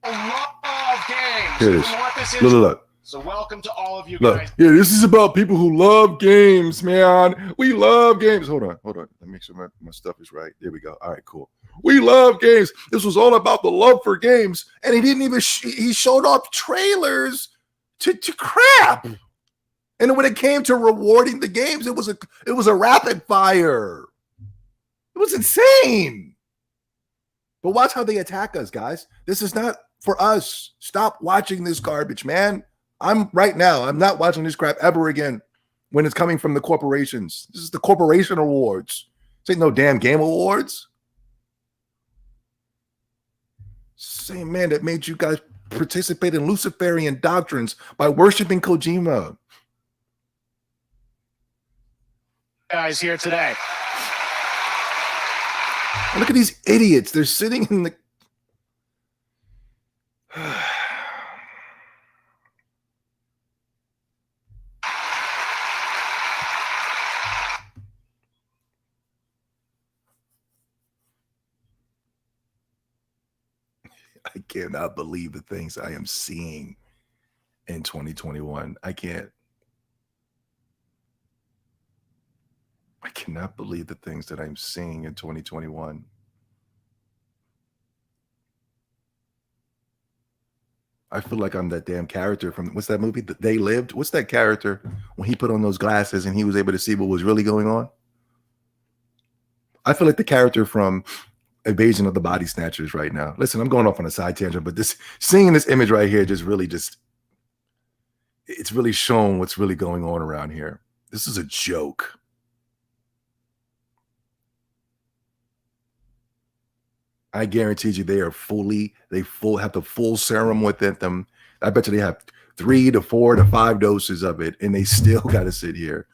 A lot of games. Here it is. Look. So welcome to all of you Look, guys. yeah, this is about people who love games, man. We love games. Hold on. Let me make sure my stuff is right. There we go. All right, cool. We love games. This was all about the love for games, and he didn't even he showed off trailers to crap. And when it came to rewarding the games, it was a rapid fire. It was insane. But watch how they attack us, guys. This is not for us. Stop watching this garbage, man. I'm not watching this crap ever again when it's coming from the corporations. This is the corporation awards. This ain't no damn game awards. Same man that made you guys participate in Luciferian doctrines by worshiping Kojima. Guys here today. And look at these idiots. They're sitting in the... I cannot believe the things I am seeing in 2021. I cannot believe the things that I'm seeing in 2021. I feel like I'm that damn character from, what's that movie? They Lived? What's that character when he put on those glasses and he was able to see what was really going on? I feel like the character from Invasion of the Body Snatchers right now. Listen, I'm going off on a side tangent, but seeing this image right here it's really shown what's really going on around here. This is a joke. I guarantee you they have the full serum within them. I bet you they have 3 to 4 to 5 doses of it, and they still got to sit here.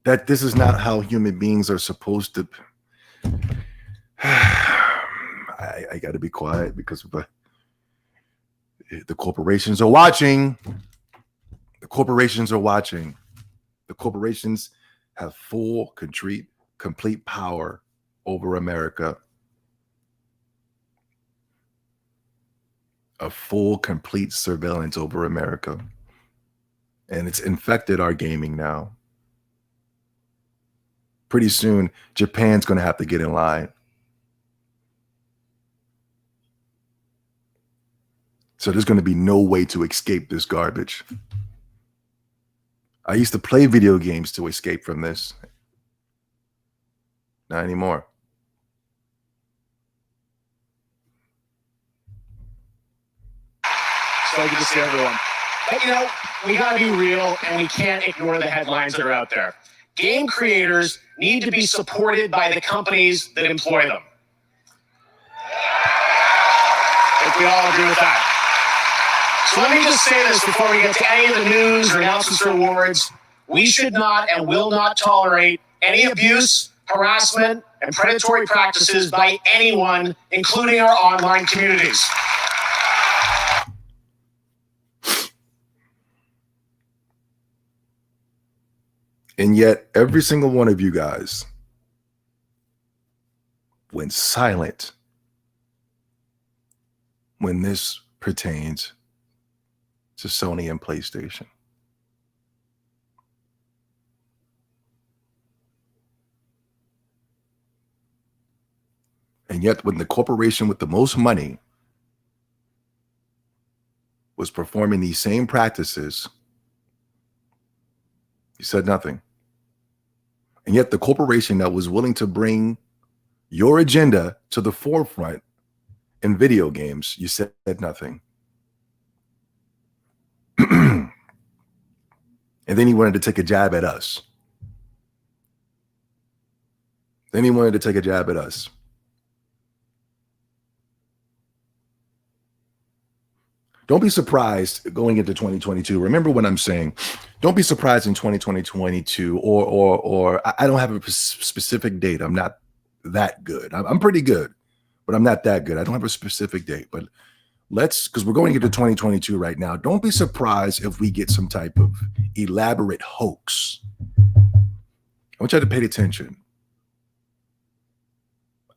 That this is not how human beings are supposed to. I got to be quiet because the corporations are watching. The corporations are watching. The corporations have full, complete power over America. A full, complete surveillance over America. And it's infected our gaming now. Pretty soon, Japan's going to have to get in line. So there's going to be no way to escape this garbage. I used to play video games to escape from this. Not anymore. So good to see everyone. But we got to be real, and we can't ignore the headlines that are out there. Game creators need to be supported by the companies that employ them. I think we all agree with that. So let me just say this before we get to any of the news or announcements or awards. We should not and will not tolerate any abuse, harassment, and predatory practices by anyone, including our online communities. And yet, every single one of you guys went silent when this pertains to Sony and PlayStation. And yet, when the corporation with the most money was performing these same practices, you said nothing. And yet the corporation that was willing to bring your agenda to the forefront in video games, you said nothing. And then he wanted to take a jab at us. Don't be surprised going into 2022. Remember what I'm saying. Don't be surprised in 2022 or I don't have a specific date. I'm not that good. I'm pretty good, but I'm not that good. I don't have a specific date, but because we're going into 2022 right now. Don't be surprised if we get some type of elaborate hoax. I want you to pay attention.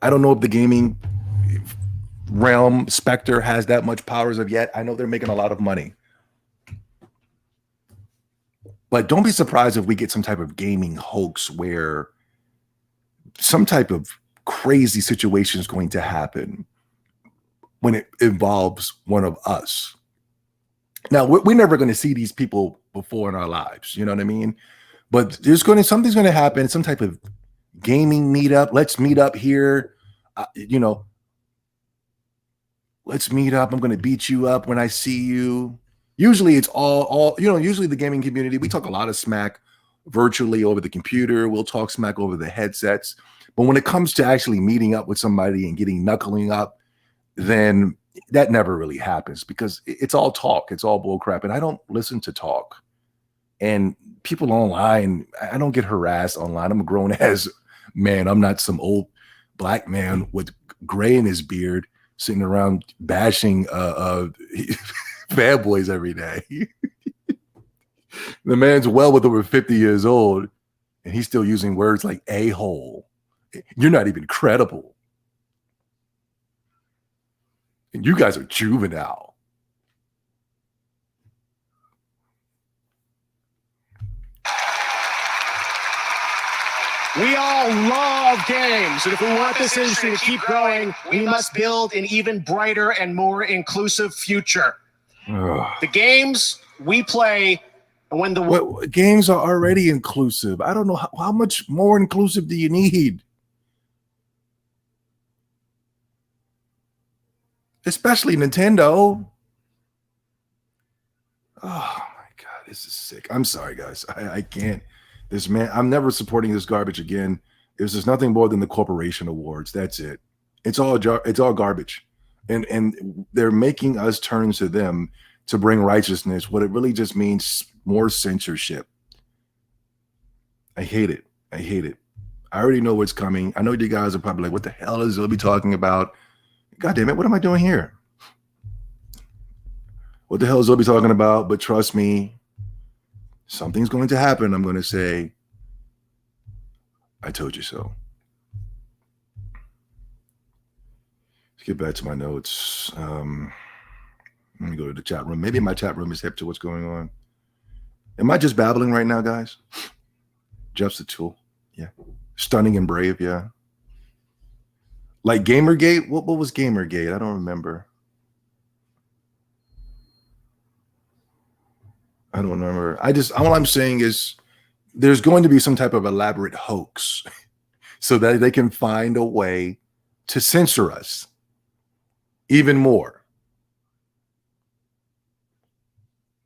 I don't know if the gaming realm Spectre has that much power as of yet. I know they're making a lot of money. But don't be surprised if we get some type of gaming hoax where some type of crazy situation is going to happen when it involves one of us. Now, we're never going to see these people before in our lives. You know what I mean? But something's going to happen, some type of gaming meetup. Let's meet up here. You know, let's meet up. I'm going to beat you up when I see you. Usually it's all, you know, usually the gaming community, we talk a lot of smack virtually over the computer. We'll talk smack over the headsets. But when it comes to actually meeting up with somebody and getting knuckling up, then that never really happens because it's all talk. It's all bull crap. And I don't listen to talk. And people online, I don't get harassed online. I'm a grown ass man. I'm not some old black man with gray in his beard sitting around bashing fanboys every day. The man's well with over 50 years old, and he's still using words like a-hole. You're not even credible. And you guys are juvenile. We all love games, and if we want this industry to keep growing, we must build an even brighter and more inclusive future. The games we play, when the games are already inclusive. I don't know how much more inclusive do you need? Especially Nintendo. Oh my God, this is sick. I'm sorry, guys. I can't. This man, I'm never supporting this garbage again. It's just nothing more than the corporation awards. That's it. It's all garbage. And they're making us turn to them to bring righteousness. What it really just means more censorship. I hate it. I hate it. I already know what's coming. I know you guys are probably like, what the hell is he talking about? God damn it, what am I doing here? What the hell is Zoe talking about? But trust me, something's going to happen. I'm going to say, I told you so. Let's get back to my notes. Let me go to the chat room. Maybe my chat room is hip to what's going on. Am I just babbling right now, guys? Jeff's the tool. Yeah. Stunning and brave. Yeah. Like Gamergate? What was Gamergate? I don't remember. I don't remember. All I'm saying is there's going to be some type of elaborate hoax so that they can find a way to censor us even more.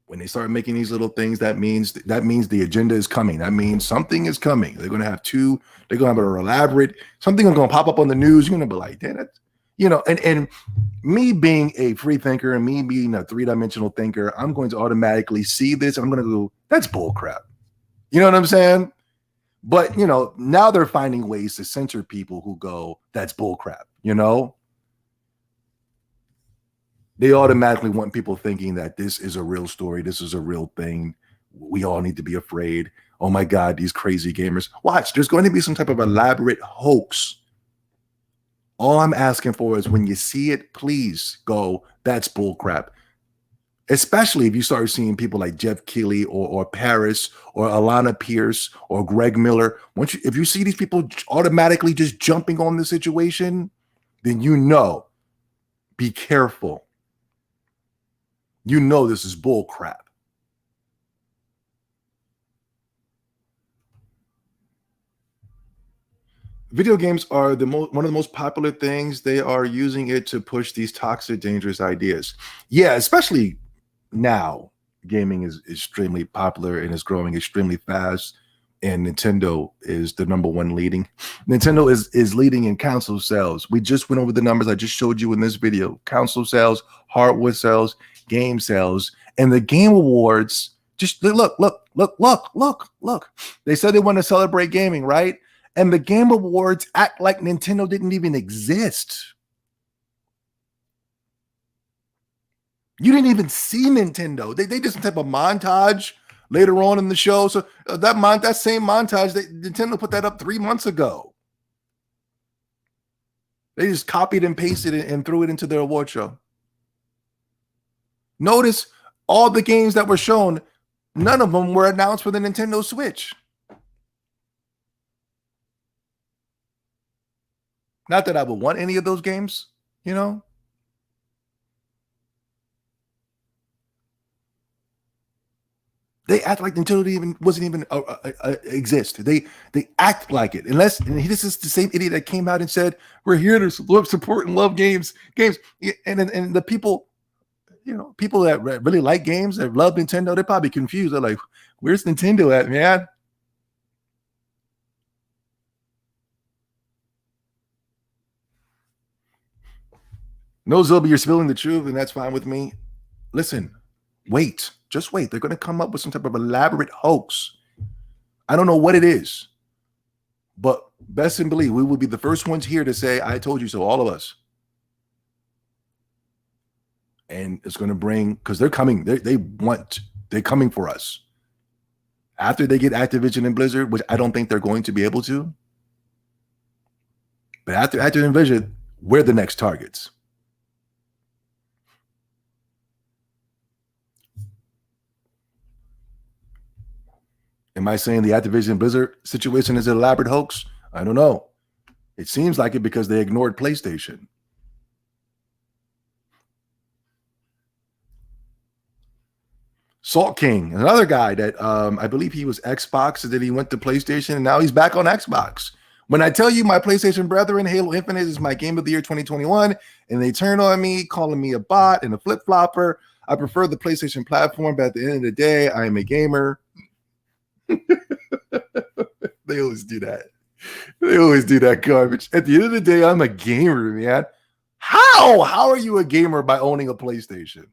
When they start making these little things, that means the agenda is coming. That means something is coming. They're going to have an elaborate, something is going to pop up on the news. You're going to be like, damn it. You know, and me being a free thinker and me being a three-dimensional thinker, I'm going to automatically see this. And I'm going to go, that's bull crap. You know what I'm saying? But, you know, now they're finding ways to censor people who go, that's bull crap, you know? They automatically want people thinking that this is a real story. This is a real thing. We all need to be afraid. Oh my God, these crazy gamers. Watch, there's going to be some type of elaborate hoax. All I'm asking for is when you see it, please go, that's bull crap. Especially if you start seeing people like Jeff Keighley or Paris or Alana Pierce or Greg Miller. If you see these people automatically just jumping on the situation, then you know, be careful. You know this is bull crap. Video games are one of the most popular things. They are using it to push these toxic, dangerous ideas. Yeah, especially now, gaming is extremely popular and is growing extremely fast. And Nintendo is the number one leading. Nintendo is leading in console sales. We just went over the numbers I just showed you in this video. Console sales, hardware sales, game sales, and the Game Awards. Just look. They said they want to celebrate gaming, right? And the Game Awards act like Nintendo didn't even exist. You didn't even see Nintendo. They did some type of montage later on in the show. So that same montage, Nintendo put that up 3 months ago. They just copied and pasted it and threw it into their award show. Notice all the games that were shown, none of them were announced for the Nintendo Switch. Not that I would want any of those games, you know. They act like Nintendo wasn't even exist. They act like it. Unless, and this is the same idiot that came out and said, we're here to support and love games. And the people, people that really like games, that love Nintendo, they're probably confused. They're like, where's Nintendo at, man? No, Zilby, you're spilling the truth, and that's fine with me. Listen, wait. Just wait. They're going to come up with some type of elaborate hoax. I don't know what it is. But best and believe, we will be the first ones here to say, I told you so, all of us. And it's going to bring, because they're coming. They're coming for us. After they get Activision and Blizzard, which I don't think they're going to be able to. But after Activision and Blizzard, we're the next targets. Am I saying the Activision Blizzard situation is an elaborate hoax? I don't know. It seems like it because they ignored PlayStation. Salt King, another guy that I believe he was Xbox, and then he went to PlayStation, and now he's back on Xbox. When I tell you my PlayStation brethren, Halo Infinite is my game of the year 2021, and they turn on me, calling me a bot and a flip-flopper, I prefer the PlayStation platform, but at the end of the day, I am a gamer. They always do that. They always do that garbage. At the end of the day, I'm a gamer, man. How? How are you a gamer by owning a PlayStation?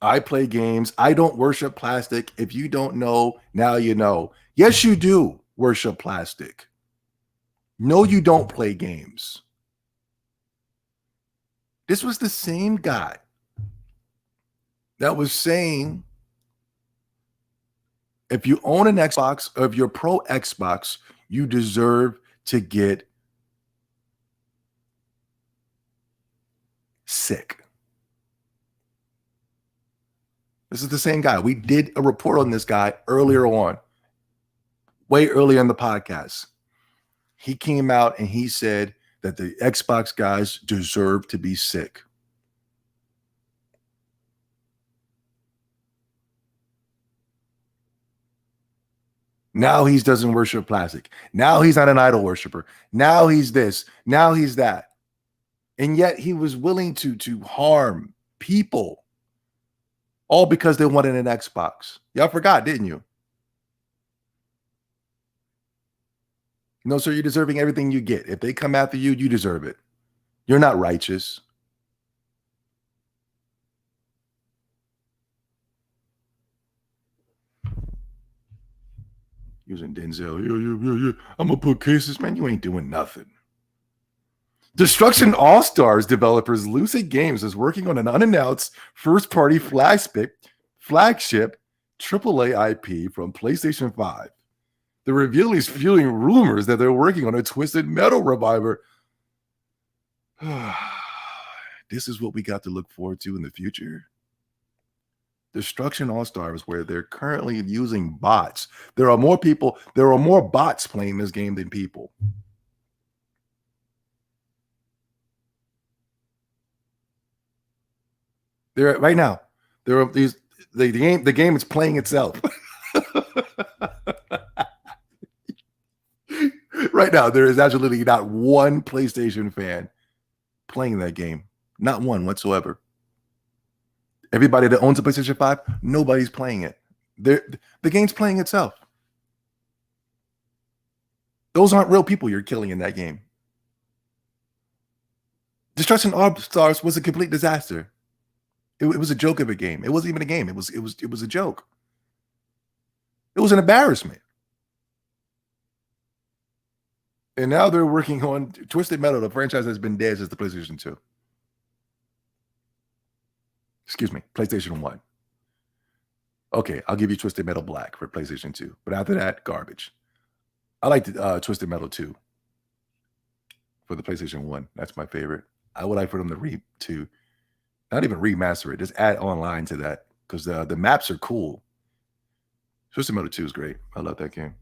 I play games. I don't worship plastic. If you don't know, now you know. Yes, you do worship plastic. No, you don't play games. This was the same guy that was saying, if you own an Xbox, or if you're pro Xbox, you deserve to get sick. This is the same guy. We did a report on this guy earlier on, way earlier in the podcast. He came out and he said that the Xbox guys deserve to be sick. Now he doesn't worship plastic. Now he's not an idol worshiper. Now he's this. Now he's that. And yet he was willing to harm people, all because they wanted an Xbox. Y'all forgot, didn't you? No, sir, you're deserving everything you get. If they come after you, you deserve it. You're not righteous. Using Denzel. Yeah. I'm going to put cases. Man, you ain't doing nothing. Destruction All-Stars developers Lucid Games is working on an unannounced first-party flagship AAA IP from PlayStation 5. The reveal is fueling rumors that they're working on a Twisted Metal reviver. This is what we got to look forward to in the future. Destruction All-Stars, where they're currently using bots. There are more bots playing this game than people. Right now, there are these. The game is playing itself. Right now, there is absolutely not one PlayStation fan playing that game. Not one whatsoever. Everybody that owns a PlayStation 5, nobody's playing it. The game's playing itself. Those aren't real people you're killing in that game. Destruction All-Stars was a complete disaster. It was a joke of a game. It wasn't even a game. It was a joke. It was an embarrassment. And now they're working on Twisted Metal, the franchise has been dead since the PlayStation 2. Excuse me, PlayStation 1. Okay, I'll give you Twisted Metal Black for PlayStation 2. But after that, garbage. I like Twisted Metal 2 for the PlayStation 1. That's my favorite. I would like for them to not even remaster it, just add online to that, because the maps are cool. Twisted Metal 2 is great. I love that game.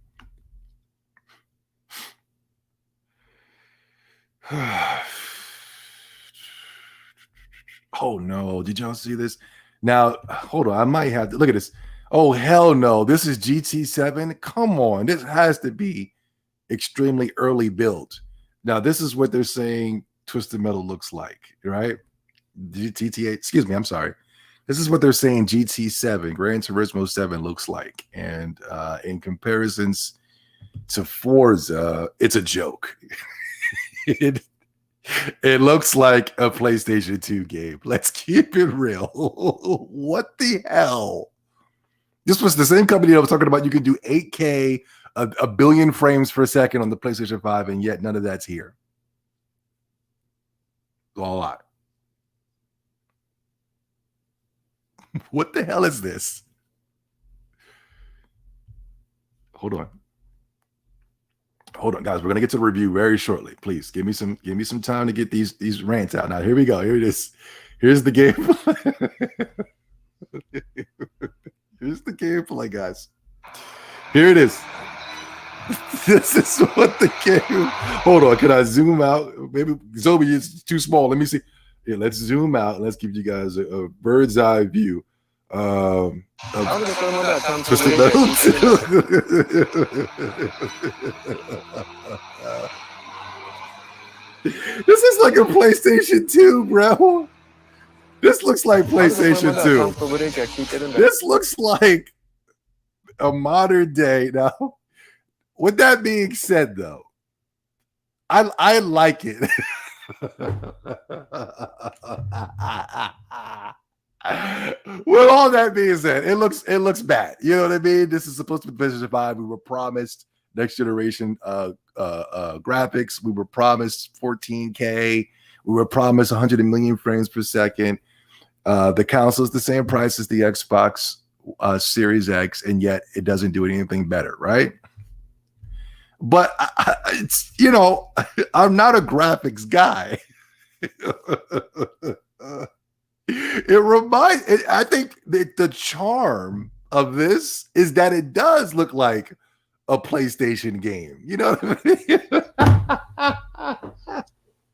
Oh no, did y'all see this? Now, hold on, I might have to look at this. Oh hell no, this is GT7. Come on, this has to be extremely early built. Now, this is what they're saying Twisted Metal looks like, right? GT8, excuse me, I'm sorry. This is what they're saying GT7, Gran Turismo 7 looks like. And in comparisons to Forza, it's a joke. it looks like a PlayStation 2 game. Let's keep it real. What the hell? This was the same company I was talking about. You can do 8K, a billion frames per second on the PlayStation 5, and yet none of that's here. A lot. What the hell is this? Hold on, guys. We're gonna get to the review very shortly. Please give me some time to get these rants out. Now here we go. Here it is. Here's the game. Here's the gameplay, guys. Here it is. This is what the game. Hold on, can I zoom out? Maybe Zoe is too small. Let me see. Yeah, let's zoom out. Let's give you guys a bird's eye view. Twisted Metal. This is like a PlayStation 2, bro. This looks like PlayStation 2. This looks like a modern day. Now, with that being said, though, I like it. With all that being said, it looks bad. You know what I mean? This is supposed to be PlayStation 5. We were promised next generation graphics. We were promised 14K. We were promised 100 million frames per second. The console is the same price as the Xbox Series X, and yet it doesn't do anything better, right? But it's, you know, I'm not a graphics guy. I think that the charm of this is that it does look like a PlayStation game. You know what I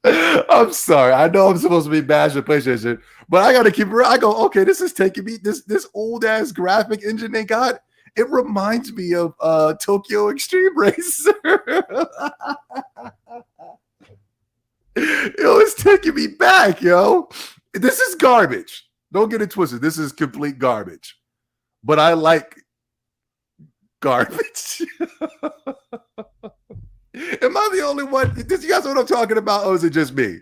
mean? I'm sorry. I know I'm supposed to be bashing PlayStation, but I gotta keep it real. I go, okay, this is taking me this old ass graphic engine they got. It reminds me of Tokyo Extreme Racer. It's taking me back, yo. This is garbage. Don't get it twisted. This is complete garbage. But I like garbage. Am I the only one? Do you guys know what I'm talking about, or is it just me?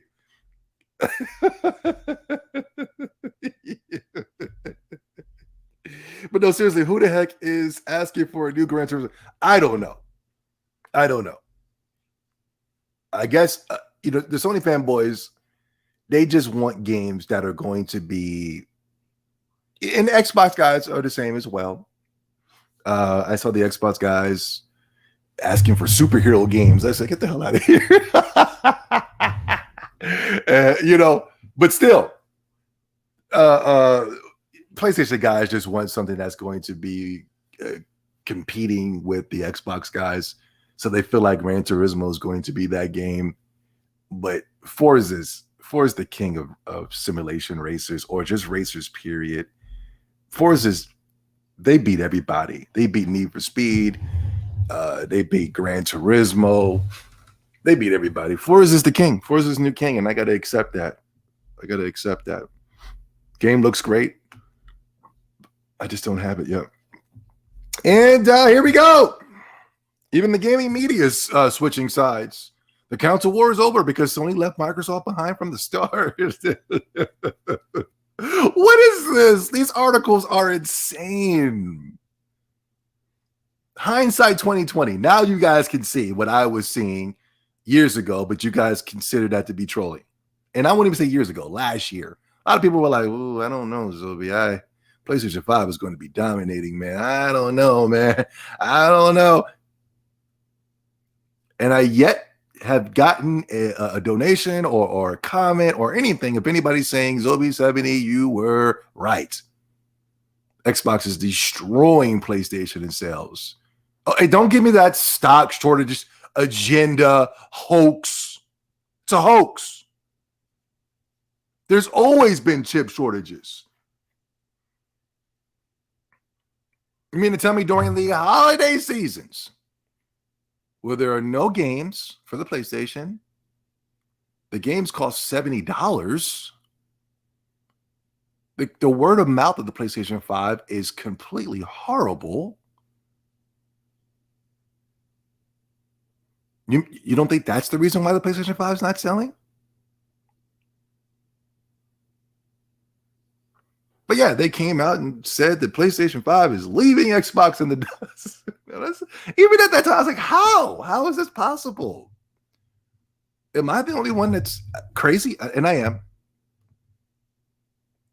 But no, seriously, who the heck is asking for a new Gran Turismo? I don't know. I guess, the Sony fanboys, they just want games that are going to be, and the Xbox guys are the same as well. I saw the Xbox guys asking for superhero games. I said, get the hell out of here. But still, PlayStation guys just want something that's going to be competing with the Xbox guys. So they feel like Gran Turismo is going to be that game. But Forza's the king of simulation racers, or just racers, period. Forza's, they beat everybody. They beat Need for Speed. They beat Gran Turismo. They beat everybody. Forza's the king. Forza's the new king, and I got to accept that. Game looks great. I just don't have it yet. And here we go. Even the gaming media is switching sides. The console war is over because Sony left Microsoft behind from the start. What is this? These articles are insane. Hindsight 2020. Now you guys can see what I was seeing years ago, but you guys consider that to be trolling. And I wouldn't even say years ago, last year. A lot of people were like, "Oh, I don't know, Zobi. PlayStation 5 is going to be dominating, man. I don't know, man. I don't know." And I yet have gotten a donation or a comment or anything of anybody saying, Zobi70, you were right. Xbox is destroying PlayStation in sales. Oh, hey, don't give me that stock shortage agenda hoax. It's a hoax. There's always been chip shortages. You mean to tell me during the holiday seasons where there are no games for the PlayStation, the games cost $70. The word of mouth of the PlayStation 5 is completely horrible. You don't think that's the reason why the PlayStation 5 is not selling? But yeah, they came out and said that PlayStation 5 is leaving Xbox in the dust. Even at that time, I was like, how? How is this possible? Am I the only one that's crazy? And I am.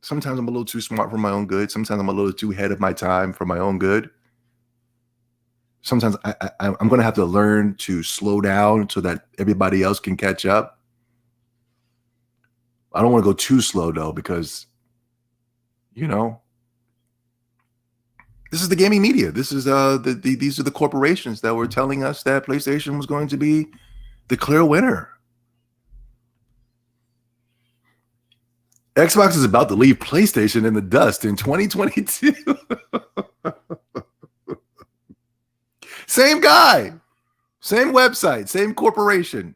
Sometimes I'm a little too smart for my own good. Sometimes I'm a little too ahead of my time for my own good. Sometimes I'm going to have to learn to slow down so that everybody else can catch up. I don't want to go too slow, though, because, you know, this is the gaming media. This is these are the corporations that were telling us that PlayStation was going to be the clear winner. Xbox is about to leave PlayStation in the dust in 2022. Same guy, same website, same corporation.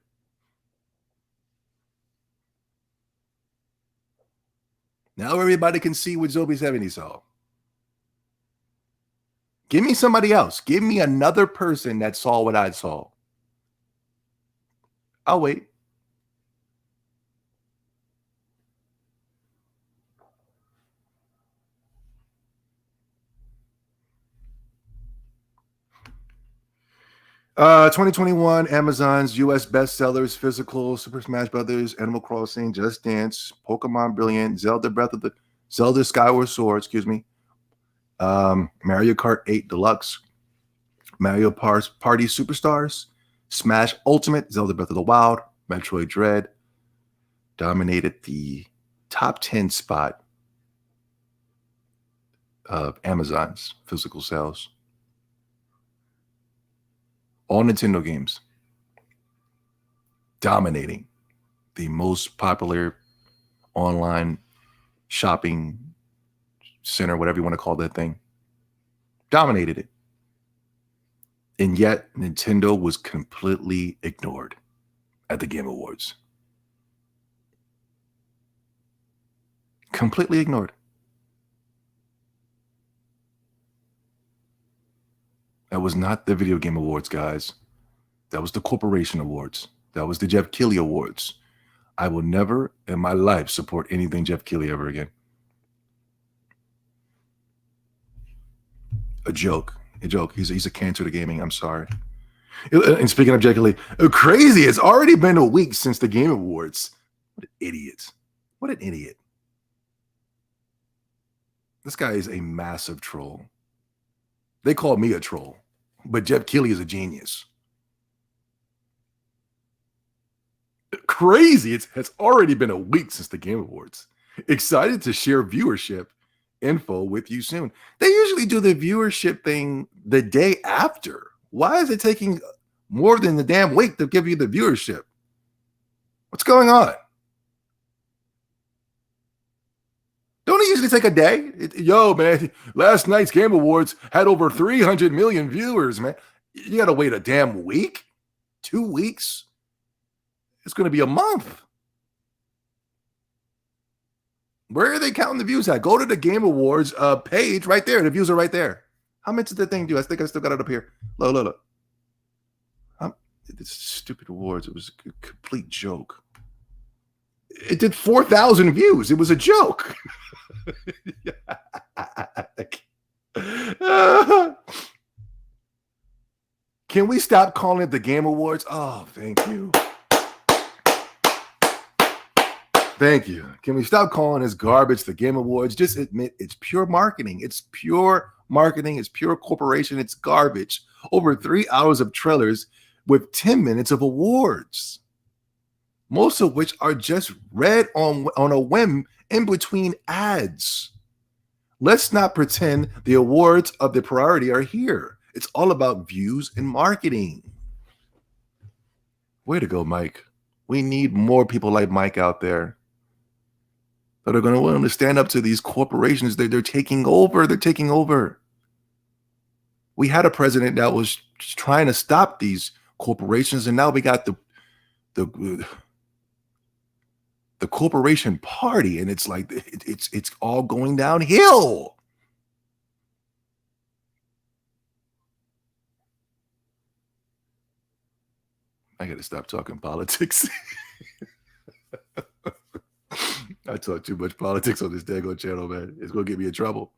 Now everybody can see what Zombie 70 saw. Give me somebody else. Give me another person that saw what I saw. I'll wait. Uh, 2021 Amazon's U.S. bestsellers: Physical, Super Smash Brothers, Animal Crossing, Just Dance, Pokemon Brilliant, Zelda Skyward Sword, Mario Kart 8 Deluxe, Mario Party Superstars, Smash Ultimate, Zelda Breath of the Wild, Metroid Dread dominated the top 10 spot of Amazon's physical sales. All Nintendo games dominating the most popular online shopping center, whatever you want to call that thing. Dominated it. And yet Nintendo was completely ignored at the Game Awards. Completely ignored. That was not the Video Game Awards, guys. That was the Corporation Awards. That was the Jeff Keighley Awards. I will never in my life support anything Jeff Keighley ever again. A joke. He's a cancer to gaming. I'm sorry. And speaking of Jeff Keighley, crazy. It's already been a week since the Game Awards. What an idiot. What an idiot. This guy is a massive troll. They call me a troll, but Jeff Keighley is a genius. Crazy. It's already been a week since the Game Awards. Excited to share viewership info with you soon. They usually do the viewership thing the day after. Why is it taking more than the damn week to give you the viewership? What's going on? Don't it usually take a day? Yo, man, last night's Game Awards had over 300 million viewers, man. You got to wait a damn week? 2 weeks? It's going to be a month. Where are they counting the views at? Go to the Game Awards page right there. The views are right there. How much did the thing do? I think I still got it up here. Look. This stupid awards. It was a complete joke. It did 4,000 views. It was a joke. Can we stop calling it the Game Awards? Oh, thank you. Thank you. Can we stop calling this garbage the Game Awards? Just admit it's pure marketing. It's pure marketing. It's pure corporation. It's garbage. Over 3 hours of trailers with 10 minutes of awards, most of which are just read on a whim in between ads. Let's not pretend the awards of the priority are here. It's all about views and marketing. Way to go, Mike. We need more people like Mike out there. that are going to willing to stand up to these corporations. They're taking over. They're taking over. We had a president that was trying to stop these corporations, and now we got the corporation party, and it's like it's all going downhill. I got to stop talking politics. I talk too much politics on this daggone channel, man. It's going to get me in trouble,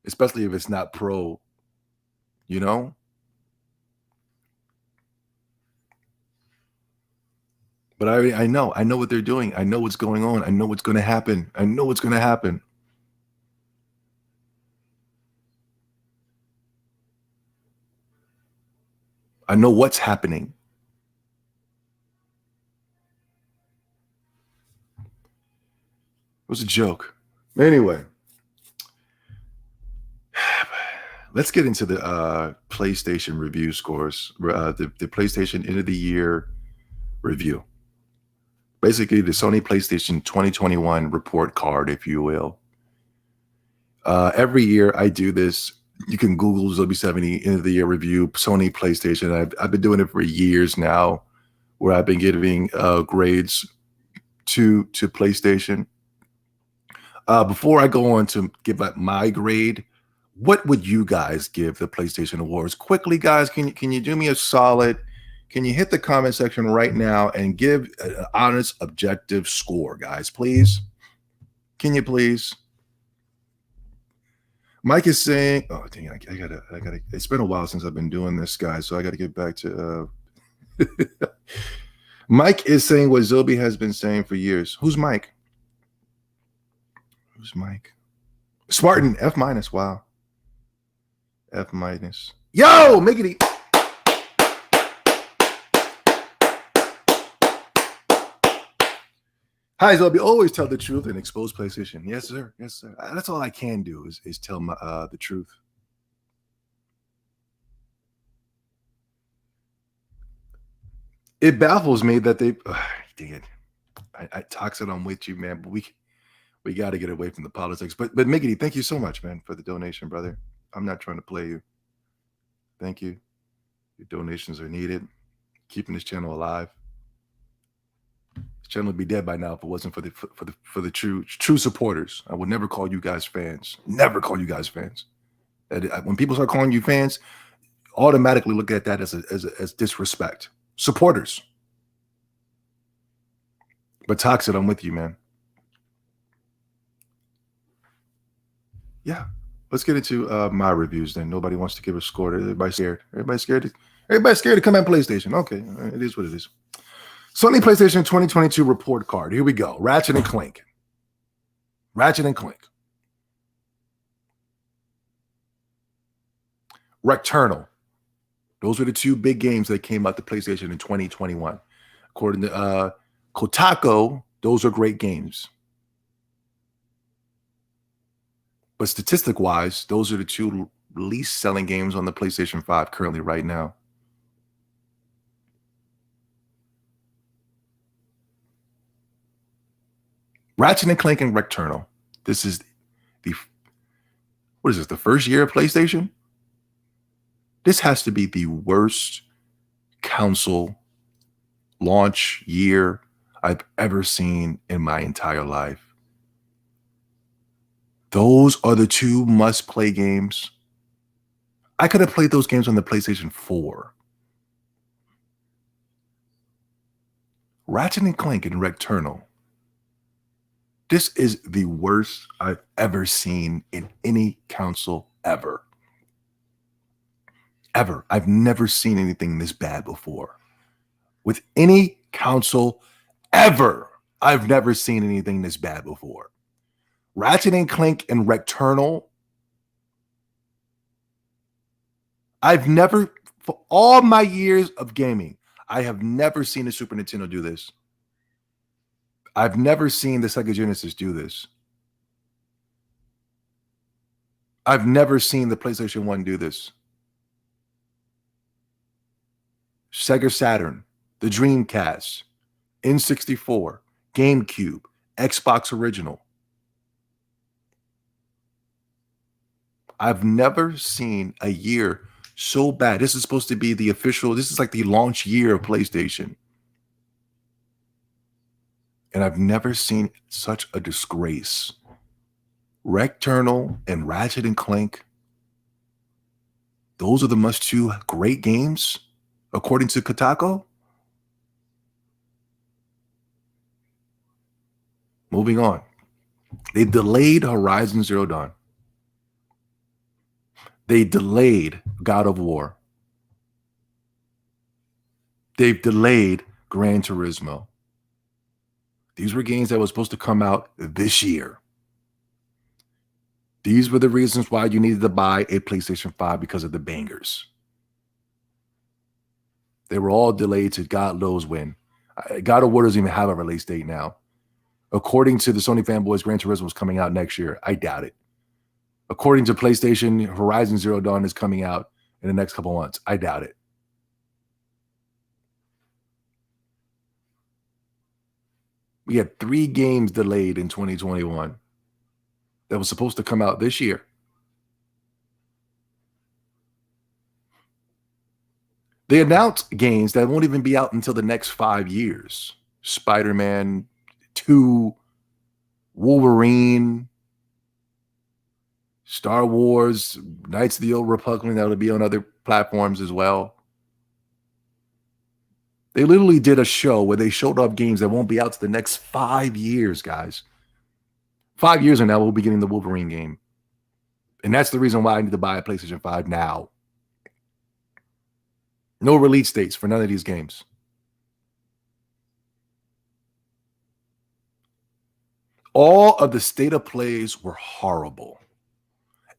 especially if it's not pro, you know? But I know what they're doing. I know what's going on. I know what's going to happen. I know what's going to happen. I know what's happening. It was a joke. Anyway, let's get into the PlayStation review scores. The PlayStation end of the year review. Basically, the Sony PlayStation 2021 report card, if you will. Every year I do this. You can Google Zombie70 end of the year review, Sony PlayStation. I've been doing it for years now, where I've been giving grades to PlayStation. Before I go on to give up my grade, what would you guys give the PlayStation Awards? Quickly, guys, can you do me a solid? Can you hit the comment section right now and give an honest, objective score, guys, please? Can you please? Mike is saying, oh, dang, I gotta, it's been a while since I've been doing this, guys, so I got to get back to, Mike is saying what Zobi has been saying for years. Who's Mike? Who's Mike? Spartan, F-. Wow. F-. Yo, Miggity. Hi, Zobi. Always tell the truth and expose PlayStation. Yes, sir. Yes, sir. That's all I can do is tell my, the truth. It baffles me that they. Dang it. I Toxic, I'm with you, man. But we got to get away from the politics. But Miggity, thank you so much, man, for the donation, brother. I'm not trying to play you. Thank you. Your donations are needed. Keeping this channel alive. This channel would be dead by now if it wasn't for the true supporters. I would never call you guys fans. Never call you guys fans. When people start calling you fans, automatically look at that as disrespect. Supporters. But Toxic, I'm with you, man. Yeah. Let's get into my reviews then. Nobody wants to give a score. Everybody's scared. Everybody's scared to come at PlayStation. Okay. It is what it is. Sony PlayStation 2022 report card. Here we go. Ratchet and Clank. Ratchet and Clank. Returnal. Those were the two big games that came out to PlayStation in 2021. According to Kotaku, those are great games. But statistic-wise, those are the two least selling games on the PlayStation 5 currently right now. Ratchet and Clank and Returnal. This is the first year of PlayStation? This has to be the worst console launch year I've ever seen in my entire life. Those are the two must-play games. I could have played those games on the PlayStation 4. Ratchet and Clank and Returnal. This is the worst I've ever seen in any console ever. Ever. I've never seen anything this bad before. With any console ever, I've never seen anything this bad before. Ratchet and Clank and Returnal. I've never, for all my years of gaming, I have never seen a Super Nintendo do this. I've never seen the Sega Genesis do this. I've never seen the PlayStation 1 do this. Sega Saturn, the Dreamcast, N64, GameCube, Xbox Original. I've never seen a year so bad. This is supposed to be the official, this is like the launch year of PlayStation. And I've never seen such a disgrace. Recturnal and Ratchet and Clank, those are the must-two great games, according to Kotaku. Moving on. They delayed Horizon Zero Dawn. They delayed God of War. They've delayed Gran Turismo. These were games that were supposed to come out this year. These were the reasons why you needed to buy a PlayStation 5, because of the bangers. They were all delayed to God knows when. God of War doesn't even have a release date now. According to the Sony fanboys, Gran Turismo is coming out next year. I doubt it. According to PlayStation, Horizon Zero Dawn is coming out in the next couple months. I doubt it. We had 3 games delayed in 2021 that was supposed to come out this year. They announced games that won't even be out until the next 5 years. Spider-Man 2, Wolverine, Star Wars, Knights of the Old Republic, that'll be on other platforms as well. They literally did a show where they showed off games that won't be out to the next 5 years, guys. 5 years from now, we'll be getting the Wolverine game. And that's the reason why I need to buy a PlayStation 5 now. No release dates for none of these games. All of the state of plays were horrible.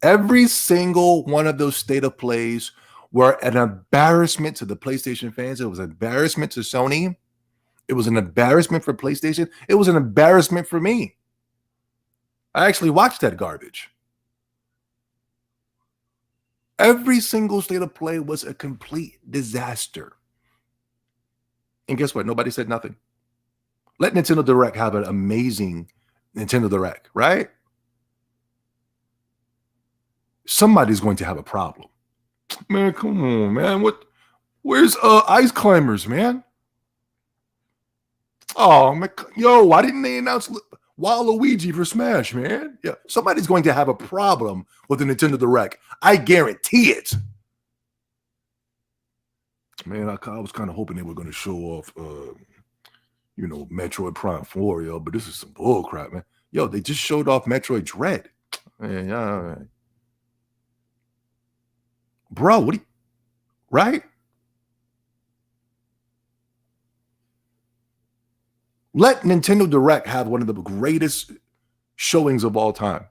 Every single one of those state of plays were an embarrassment to the PlayStation fans. It was an embarrassment to Sony. It was an embarrassment for PlayStation. It was an embarrassment for me. I actually watched that garbage. Every single state of play was a complete disaster. And guess what? Nobody said nothing. Let Nintendo Direct have an amazing Nintendo Direct, right? Somebody's going to have a problem. Man, come on, man. Where's Ice Climbers, man? Oh, man. Yo, why didn't they announce Waluigi for Smash, man? Yeah, somebody's going to have a problem with the Nintendo Direct. I guarantee it. Man, I was kind of hoping they were going to show off, Metroid Prime 4, yo, but this is some bull crap, man. Yo, they just showed off Metroid Dread. Yeah. Bro, right? Let Nintendo Direct have one of the greatest showings of all time,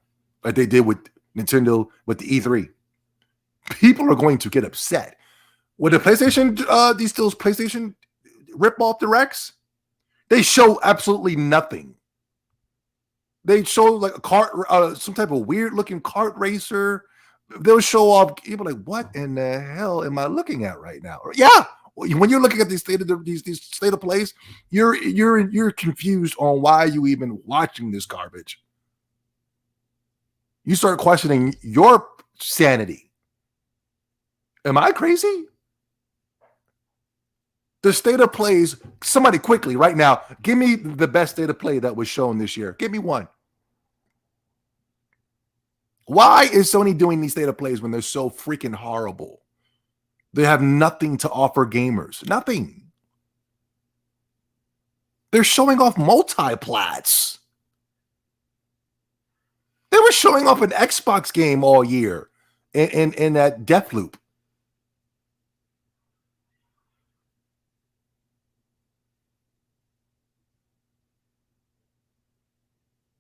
like they did with Nintendo with the E3. People are going to get upset. With the PlayStation, these PlayStation rip-off Directs, they show absolutely nothing. They show like a kart, some type of weird-looking kart racer. They'll show off. People like, what in the hell am I looking at right now? Yeah, when you're looking at these state of plays, you're confused on why you even watching this garbage. You start questioning your sanity. Am I crazy? The state of plays, somebody quickly right now, give me the best state of play that was shown this year. Give me one. Why is Sony doing these state of plays when they're so freaking horrible? They have nothing to offer gamers. Nothing. They're showing off multi-plats. They were showing off an Xbox game all year in that Deathloop.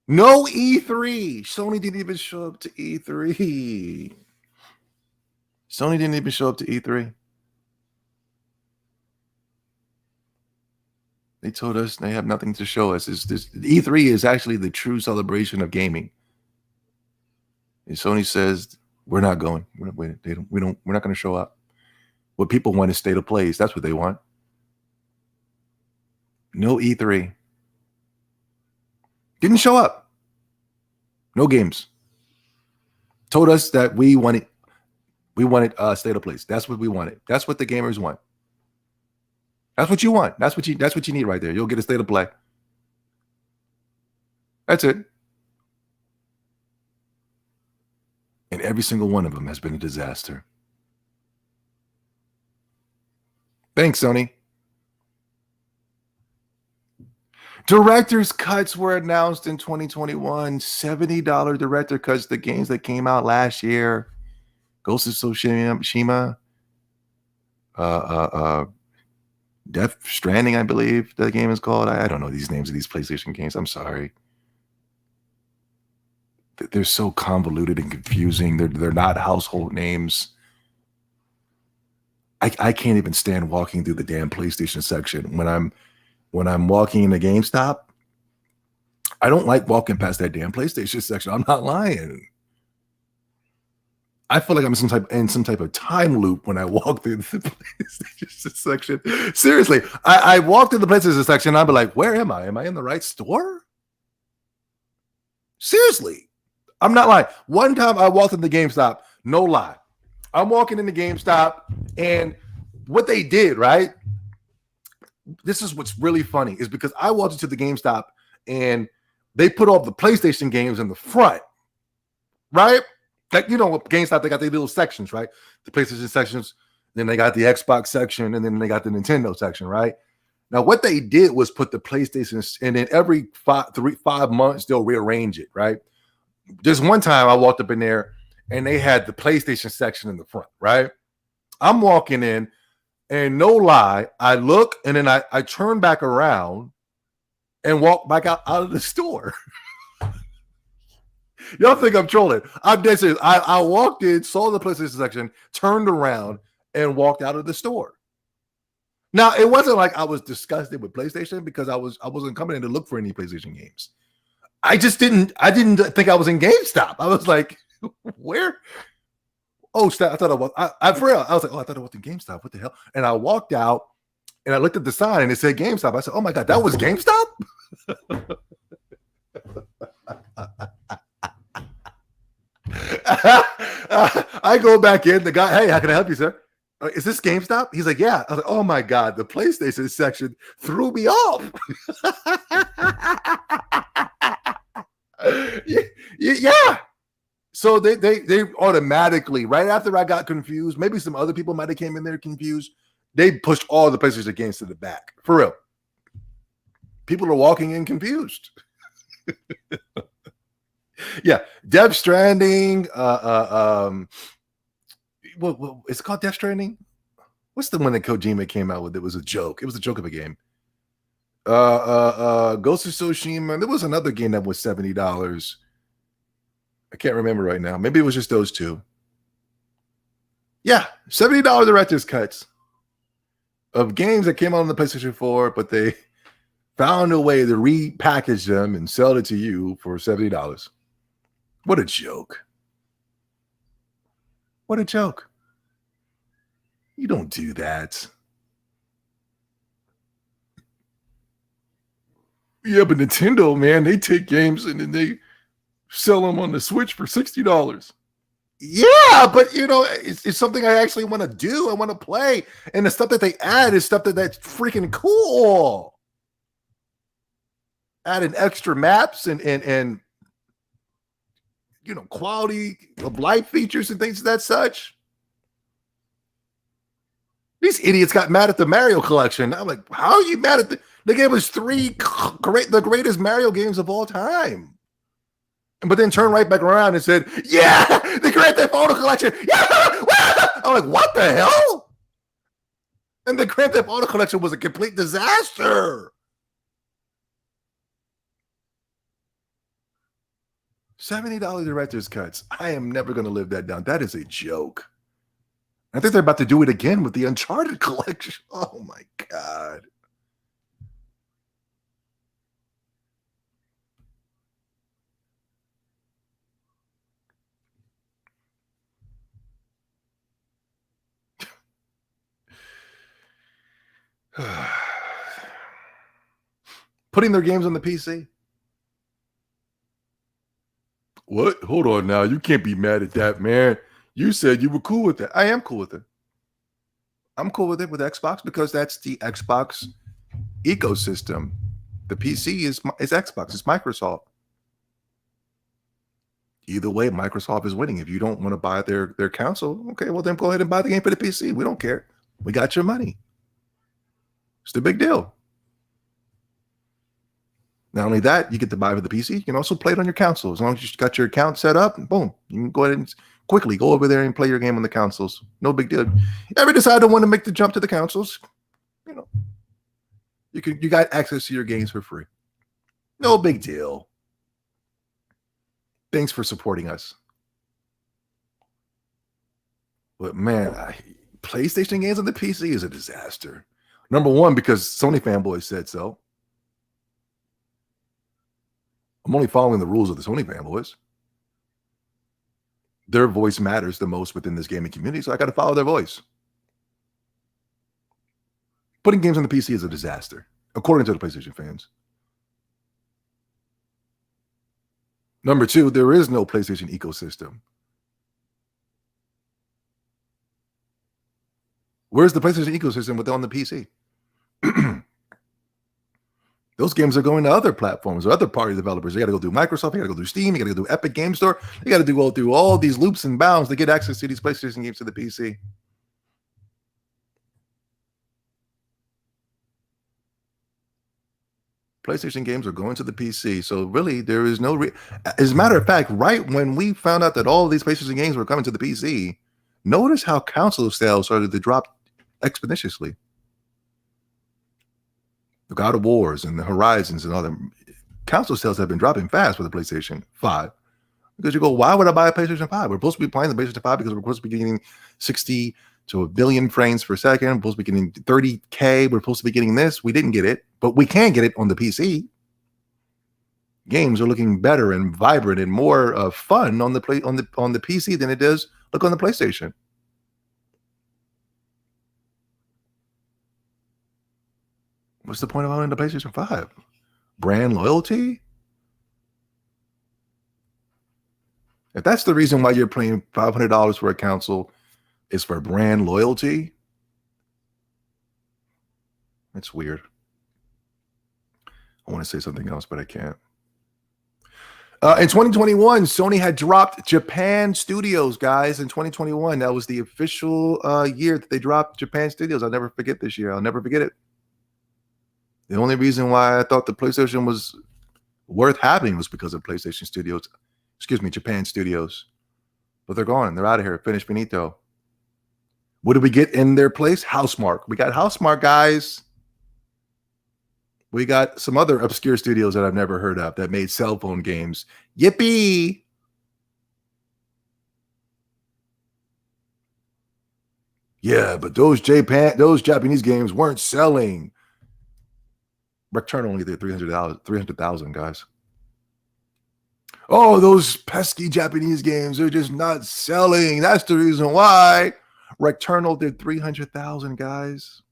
No E3. Sony didn't even show up to E3. Sony didn't even show up to E3. They told us they have nothing to show us. E3 is actually the true celebration of gaming. And Sony says we're not going. We're not going to show up. What people want is state of plays. That's what they want. No E3. Didn't show up. No games. told us that we wanted state of place. That's what we wanted. That's what the gamers want. That's what you want. That's what you need right there. You'll get a state of play. That's it. And every single one of them has been a disaster. Thanks, Sony. Director's cuts were announced in 2021. $70 director cuts. The games that came out last year. Ghost of Tsushima. Death Stranding, I believe the game is called. I don't know these names of these PlayStation games. I'm sorry. They're so convoluted and confusing. They're not household names. I can't even stand walking through the damn PlayStation section when I'm walking in the GameStop. I don't like walking past that damn PlayStation section. I'm not lying. I feel like I'm in some type of time loop when I walk through the PlayStation section. Seriously, I walk through the PlayStation section and I'll be like, where am I? Am I in the right store? Seriously, I'm not lying. One time I walked in the GameStop, no lie. I'm walking in the GameStop and what they did, right? This is what's really funny is because I walked into the GameStop and they put all the PlayStation games in the front, right? Like, you know, what GameStop, they got their little sections, right? The PlayStation sections, then they got the Xbox section, and then they got the Nintendo section, right? Now, what they did was put the PlayStation, and then every 5 months, they'll rearrange it, right? There's one time I walked up in there, and they had the PlayStation section in the front, right? I'm walking in, and no lie, I look, and then I turn back around and walk back out of the store. Y'all think I'm trolling. I'm dead serious. I walked in, saw the PlayStation section, turned around, and walked out of the store. Now, it wasn't like I was disgusted with PlayStation because I wasn't coming in to look for any PlayStation games. I didn't think I was in GameStop. I was like, where? Oh, I thought I was. For real, I was like, oh, I thought I was in GameStop. What the hell? And I walked out and I looked at the sign and it said GameStop. I said, oh my God, that was GameStop? I go back in. The guy, hey, how can I help you, sir? Is this GameStop? He's like, yeah. I was like, oh my God, the PlayStation section threw me off. Yeah. So they automatically, right after I got confused, maybe some other people might have came in there confused. They pushed all the PlayStation games to the back. For real. People are walking in confused. Yeah, Death Stranding. What it's called Death Stranding. What's the one that Kojima came out with? It was a joke. It was a joke of a game. Ghost of Tsushima. There was another game that was $70. I can't remember right now. Maybe it was just those two. Yeah, $70 director's cuts of games that came out on the PlayStation 4, but they found a way to repackage them and sell it to you for $70. What a joke. What a joke. You don't do that. Yeah, but Nintendo, man, they take games and then they sell them on the Switch for $60. Yeah, but you know, it's something I actually want to do. I want to play. And the stuff that they add is stuff that's freaking cool. Adding extra maps and you know, quality of life features and things of that such. These idiots got mad at the Mario collection. I'm like, how are you mad at they gave us the greatest Mario games of all time. But then turned right back around and said, yeah, the Grand Theft Auto collection. Yeah. I'm like, what the hell? And the Grand Theft Auto collection was a complete disaster. $70 director's cuts. I am never going to live that down. That is a joke. I think they're about to do it again with the Uncharted collection. Oh my God. Putting their games on the PC. What? Hold on now. You can't be mad at that, man. You said you were cool with that. I am cool with it. I'm cool with it with Xbox because that's the Xbox ecosystem. The PC is Xbox. It's Microsoft. Either way, Microsoft is winning. If you don't want to buy their console, okay, well then go ahead and buy the game for the PC. We don't care. We got your money. It's the big deal. Not only that, you get to buy for the PC. You can also play it on your console. As long as you got your account set up, boom, you can go ahead and quickly go over there and play your game on the consoles. No big deal. You ever decide to want to make the jump to the consoles? You know, you got access to your games for free. No big deal. Thanks for supporting us. But man, PlayStation games on the PC is a disaster. Number one, because Sony fanboys said so. I'm only following the rules of the Sony fanboys. Their voice matters the most within this gaming community, so I got to follow their voice. Putting games on the PC is a disaster, according to the PlayStation fans. Number two, there is no PlayStation ecosystem. Where's the PlayStation ecosystem on the PC? Those games are going to other platforms or other party developers. They got to go through Microsoft. They got to go through Steam. You got to go through Epic Game Store. You got to go through all these loops and bounds to get access to these PlayStation games to the PC. PlayStation games are going to the PC. So really, there is no... As a matter of fact, right when we found out that all of these PlayStation games were coming to the PC, notice how console sales started to drop exponentially. The God of Wars and the Horizons and all the console sales have been dropping fast for the PlayStation 5. Because you go, why would I buy a PlayStation 5? We're supposed to be playing the PlayStation 5 because we're supposed to be getting 60 to a billion frames per second. We're supposed to be getting 30K. We're supposed to be getting this. We didn't get it, but we can get it on the PC. Games are looking better and vibrant and more fun on the PC than it does look on the PlayStation. What's the point of owning the PlayStation 5? Brand loyalty? If that's the reason why you're paying $500 for a console is for brand loyalty, it's weird. I want to say something else, but I can't. In 2021, Sony had dropped Japan Studios, guys. In 2021, that was the official year that they dropped Japan Studios. I'll never forget this year. I'll never forget it. The only reason why I thought the PlayStation was worth having was because of PlayStation Studios. Excuse me, Japan Studios. But they're gone. They're out of here. Finished finito. What did we get in their place? Housemark. We got Housemark, guys. We got some other obscure studios that I've never heard of that made cell phone games. Yippee! Yeah, but those Japanese games weren't selling. Return only did 300,000, guys. Oh, those pesky Japanese games are just not selling. That's the reason why. Returnal did 300,000, guys.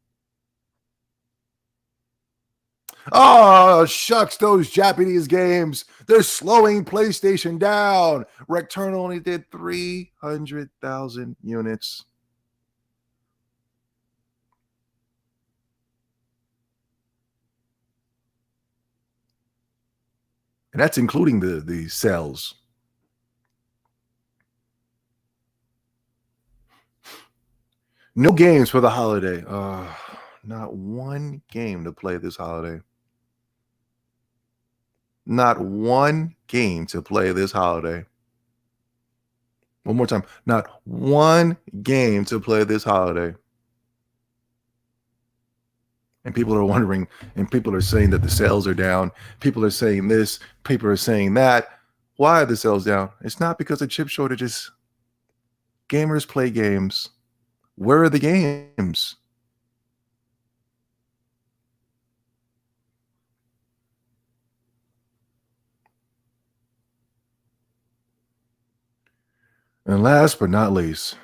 Oh, shucks, those Japanese games. They're slowing PlayStation down. Returnal only did 300,000 units. And that's including the sales. No games for the holiday. Not one game to play this holiday. Not one game to play this holiday. One more time. Not one game to play this holiday. And people are wondering, and people are saying that the sales are down. People are saying this. People are saying that. Why are the sales down? It's not because of chip shortages. Gamers play games. Where are the games? And last but not least,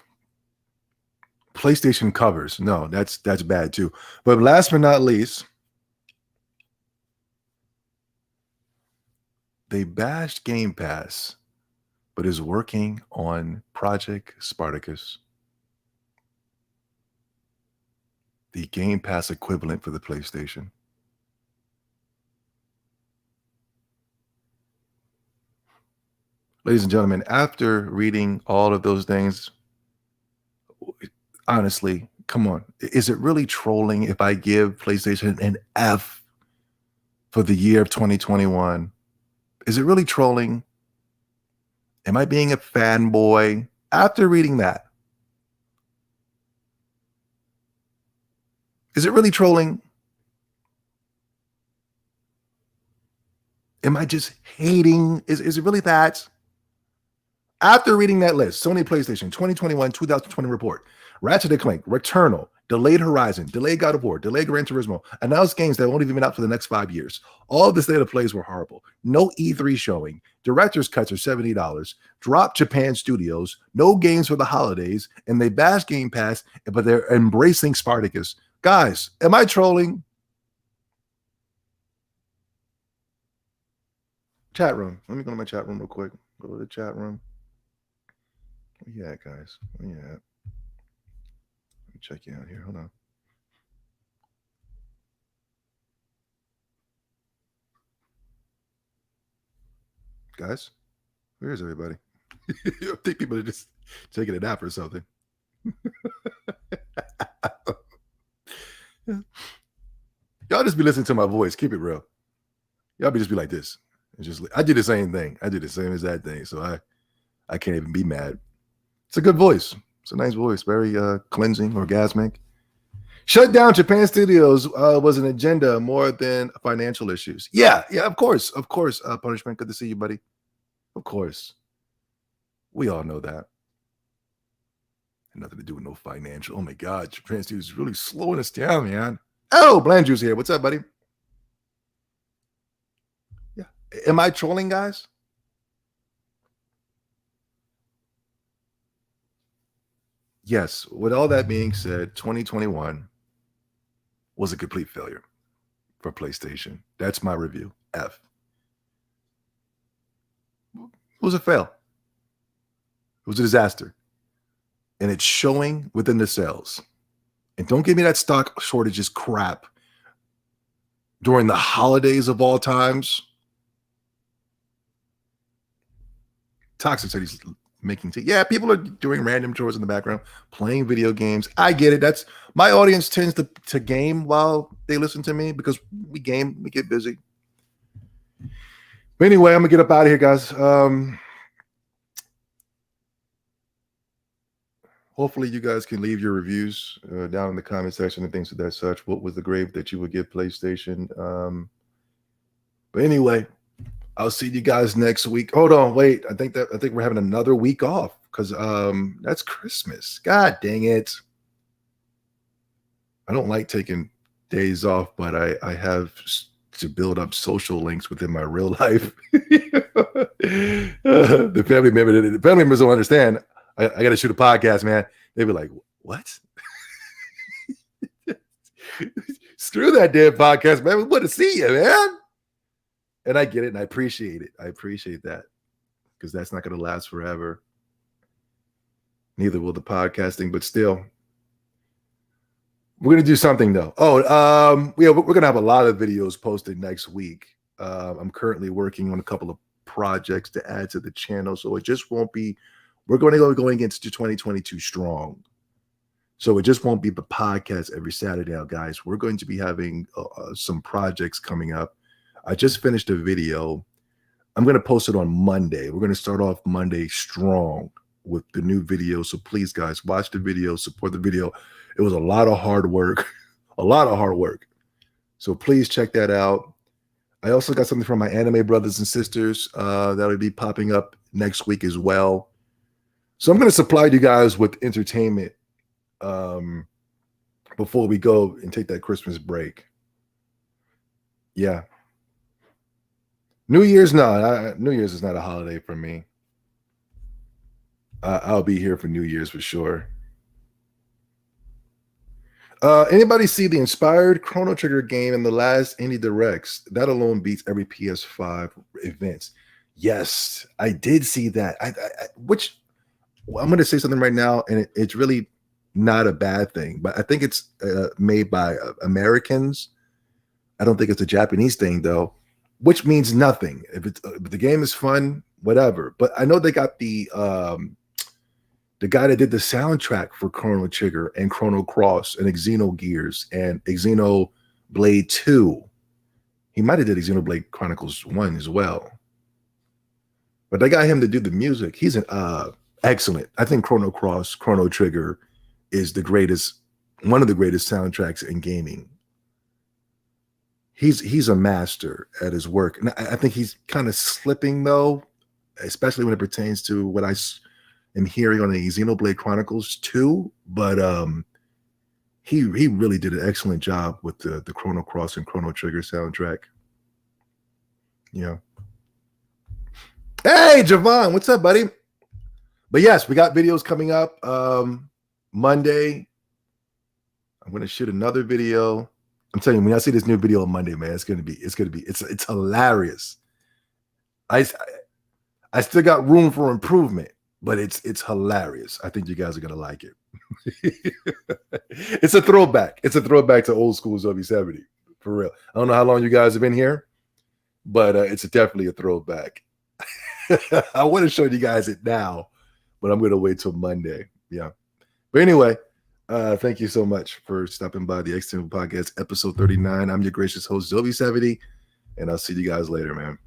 PlayStation covers. No, that's bad too. But last but not least, they bashed Game Pass but is working on Project Spartacus, the Game Pass equivalent for the PlayStation. Ladies and gentlemen, after reading all of those things, honestly, come on. Is it really trolling if I give PlayStation an F for the year of 2021? Is it really trolling? Am I being a fanboy after reading that? Is it really trolling? Am I just hating? Is it really that? After reading that list, Sony PlayStation 2021-2020 report, Ratchet & Clank, Returnal, Delayed Horizon, Delayed God of War, Delayed Gran Turismo, announced games that won't even be out for the next 5 years. All of the state of plays were horrible. No E3 showing. Director's cuts are $70. Drop Japan Studios. No games for the holidays. And they bash Game Pass, but they're embracing Spartacus. Guys, am I trolling? Chat room. Let me go to my chat room real quick. Go to the chat room. Where you at, guys? Where you at? Let me check you out here. Hold on. Guys, where is everybody? I think people are just taking a nap or something. Y'all just be listening to my voice. Keep it real. Y'all just be like this. It's just I do the same thing. I do the same as that thing. So I can't even be mad. It's a good voice. It's a nice voice. Very cleansing, orgasmic. Shut down Japan Studios was an agenda more than financial issues. Yeah, of course. Punishment, good to see you, buddy. Of course. We all know that. Had nothing to do with no financial. Oh my God, Japan Studios is really slowing us down, man. Oh, Bland Juice here. What's up, buddy? Yeah. Am I trolling, guys? Yes. With all that being said, 2021 was a complete failure for PlayStation. That's my review. F. It was a fail. It was a disaster. And it's showing within the sales. And don't give me that stock shortages crap during the holidays of all times. Toxic said he's making tea. Yeah, people are doing random chores in the background, playing video games. I get it. That's my audience tends to game while they listen to me because we game, we get busy. But anyway, I'm gonna get up out of here, guys. Hopefully you guys can leave your reviews down in the comment section and things of that such. What was the grade that you would give PlayStation? But anyway, I'll see you guys next week. Hold on, wait. I think we're having another week off because that's Christmas. God dang it. I don't like taking days off, but I have to build up social links within my real life. The family members don't understand. I got to shoot a podcast, man. They'd be like, what? Screw that damn podcast, man. We want to see you, man. And I get it, and I appreciate it. I appreciate that because that's not going to last forever. Neither will the podcasting, but still. We're going to do something, though. We're going to have a lot of videos posted next week. I'm currently working on a couple of projects to add to the channel, so it just won't be. We're going to go going into 2022 strong. So it just won't be the podcast every Saturday now, guys. We're going to be having some projects coming up. I just finished a video. I'm going to post it on Monday. We're going to start off Monday strong with the new video. So please, guys, watch the video, support the video. It was a lot of hard work, a lot of hard work. So please check that out. I also got something from my anime brothers and sisters that'll be popping up next week as well. So I'm going to supply you guys with entertainment before we go and take that Christmas break. Yeah. New Year's, no. New Year's is not a holiday for me. I'll be here for New Year's for sure. Anybody see the inspired Chrono Trigger game in the last Indie Directs? That alone beats every PS5 events. Yes, I did see that. Which well, I'm going to say something right now, and it's really not a bad thing, but I think it's made by Americans. I don't think it's a Japanese thing though, which means nothing. If the game is fun, whatever. But I know they got the guy that did the soundtrack for Chrono Trigger and Chrono Cross and Xenogears and Xenoblade 2. He might have did Xenoblade Chronicles 1 as well. But they got him to do the music. He's an excellent. I think Chrono Cross, Chrono Trigger is one of the greatest soundtracks in gaming. He's a master at his work. And I think he's kind of slipping though, especially when it pertains to what I am hearing on the Xenoblade Chronicles 2. But he really did an excellent job with the Chrono Cross and Chrono Trigger soundtrack. Yeah. Hey, Javon, what's up, buddy? But yes, we got videos coming up. Monday, I'm gonna shoot another video. I'm telling you, when I see this new video on Monday, man, it's hilarious. I still got room for improvement, but it's hilarious. I think you guys are gonna like it. It's a throwback. It's a throwback to old school Zombie 70, for real. I don't know how long you guys have been here, but it's definitely a throwback. I want to show you guys it now, but I'm gonna wait till Monday. Yeah. But anyway, thank you so much for stopping by the X-Tendo Podcast, episode 39. I'm your gracious host, Zombie 70, and I'll see you guys later, man.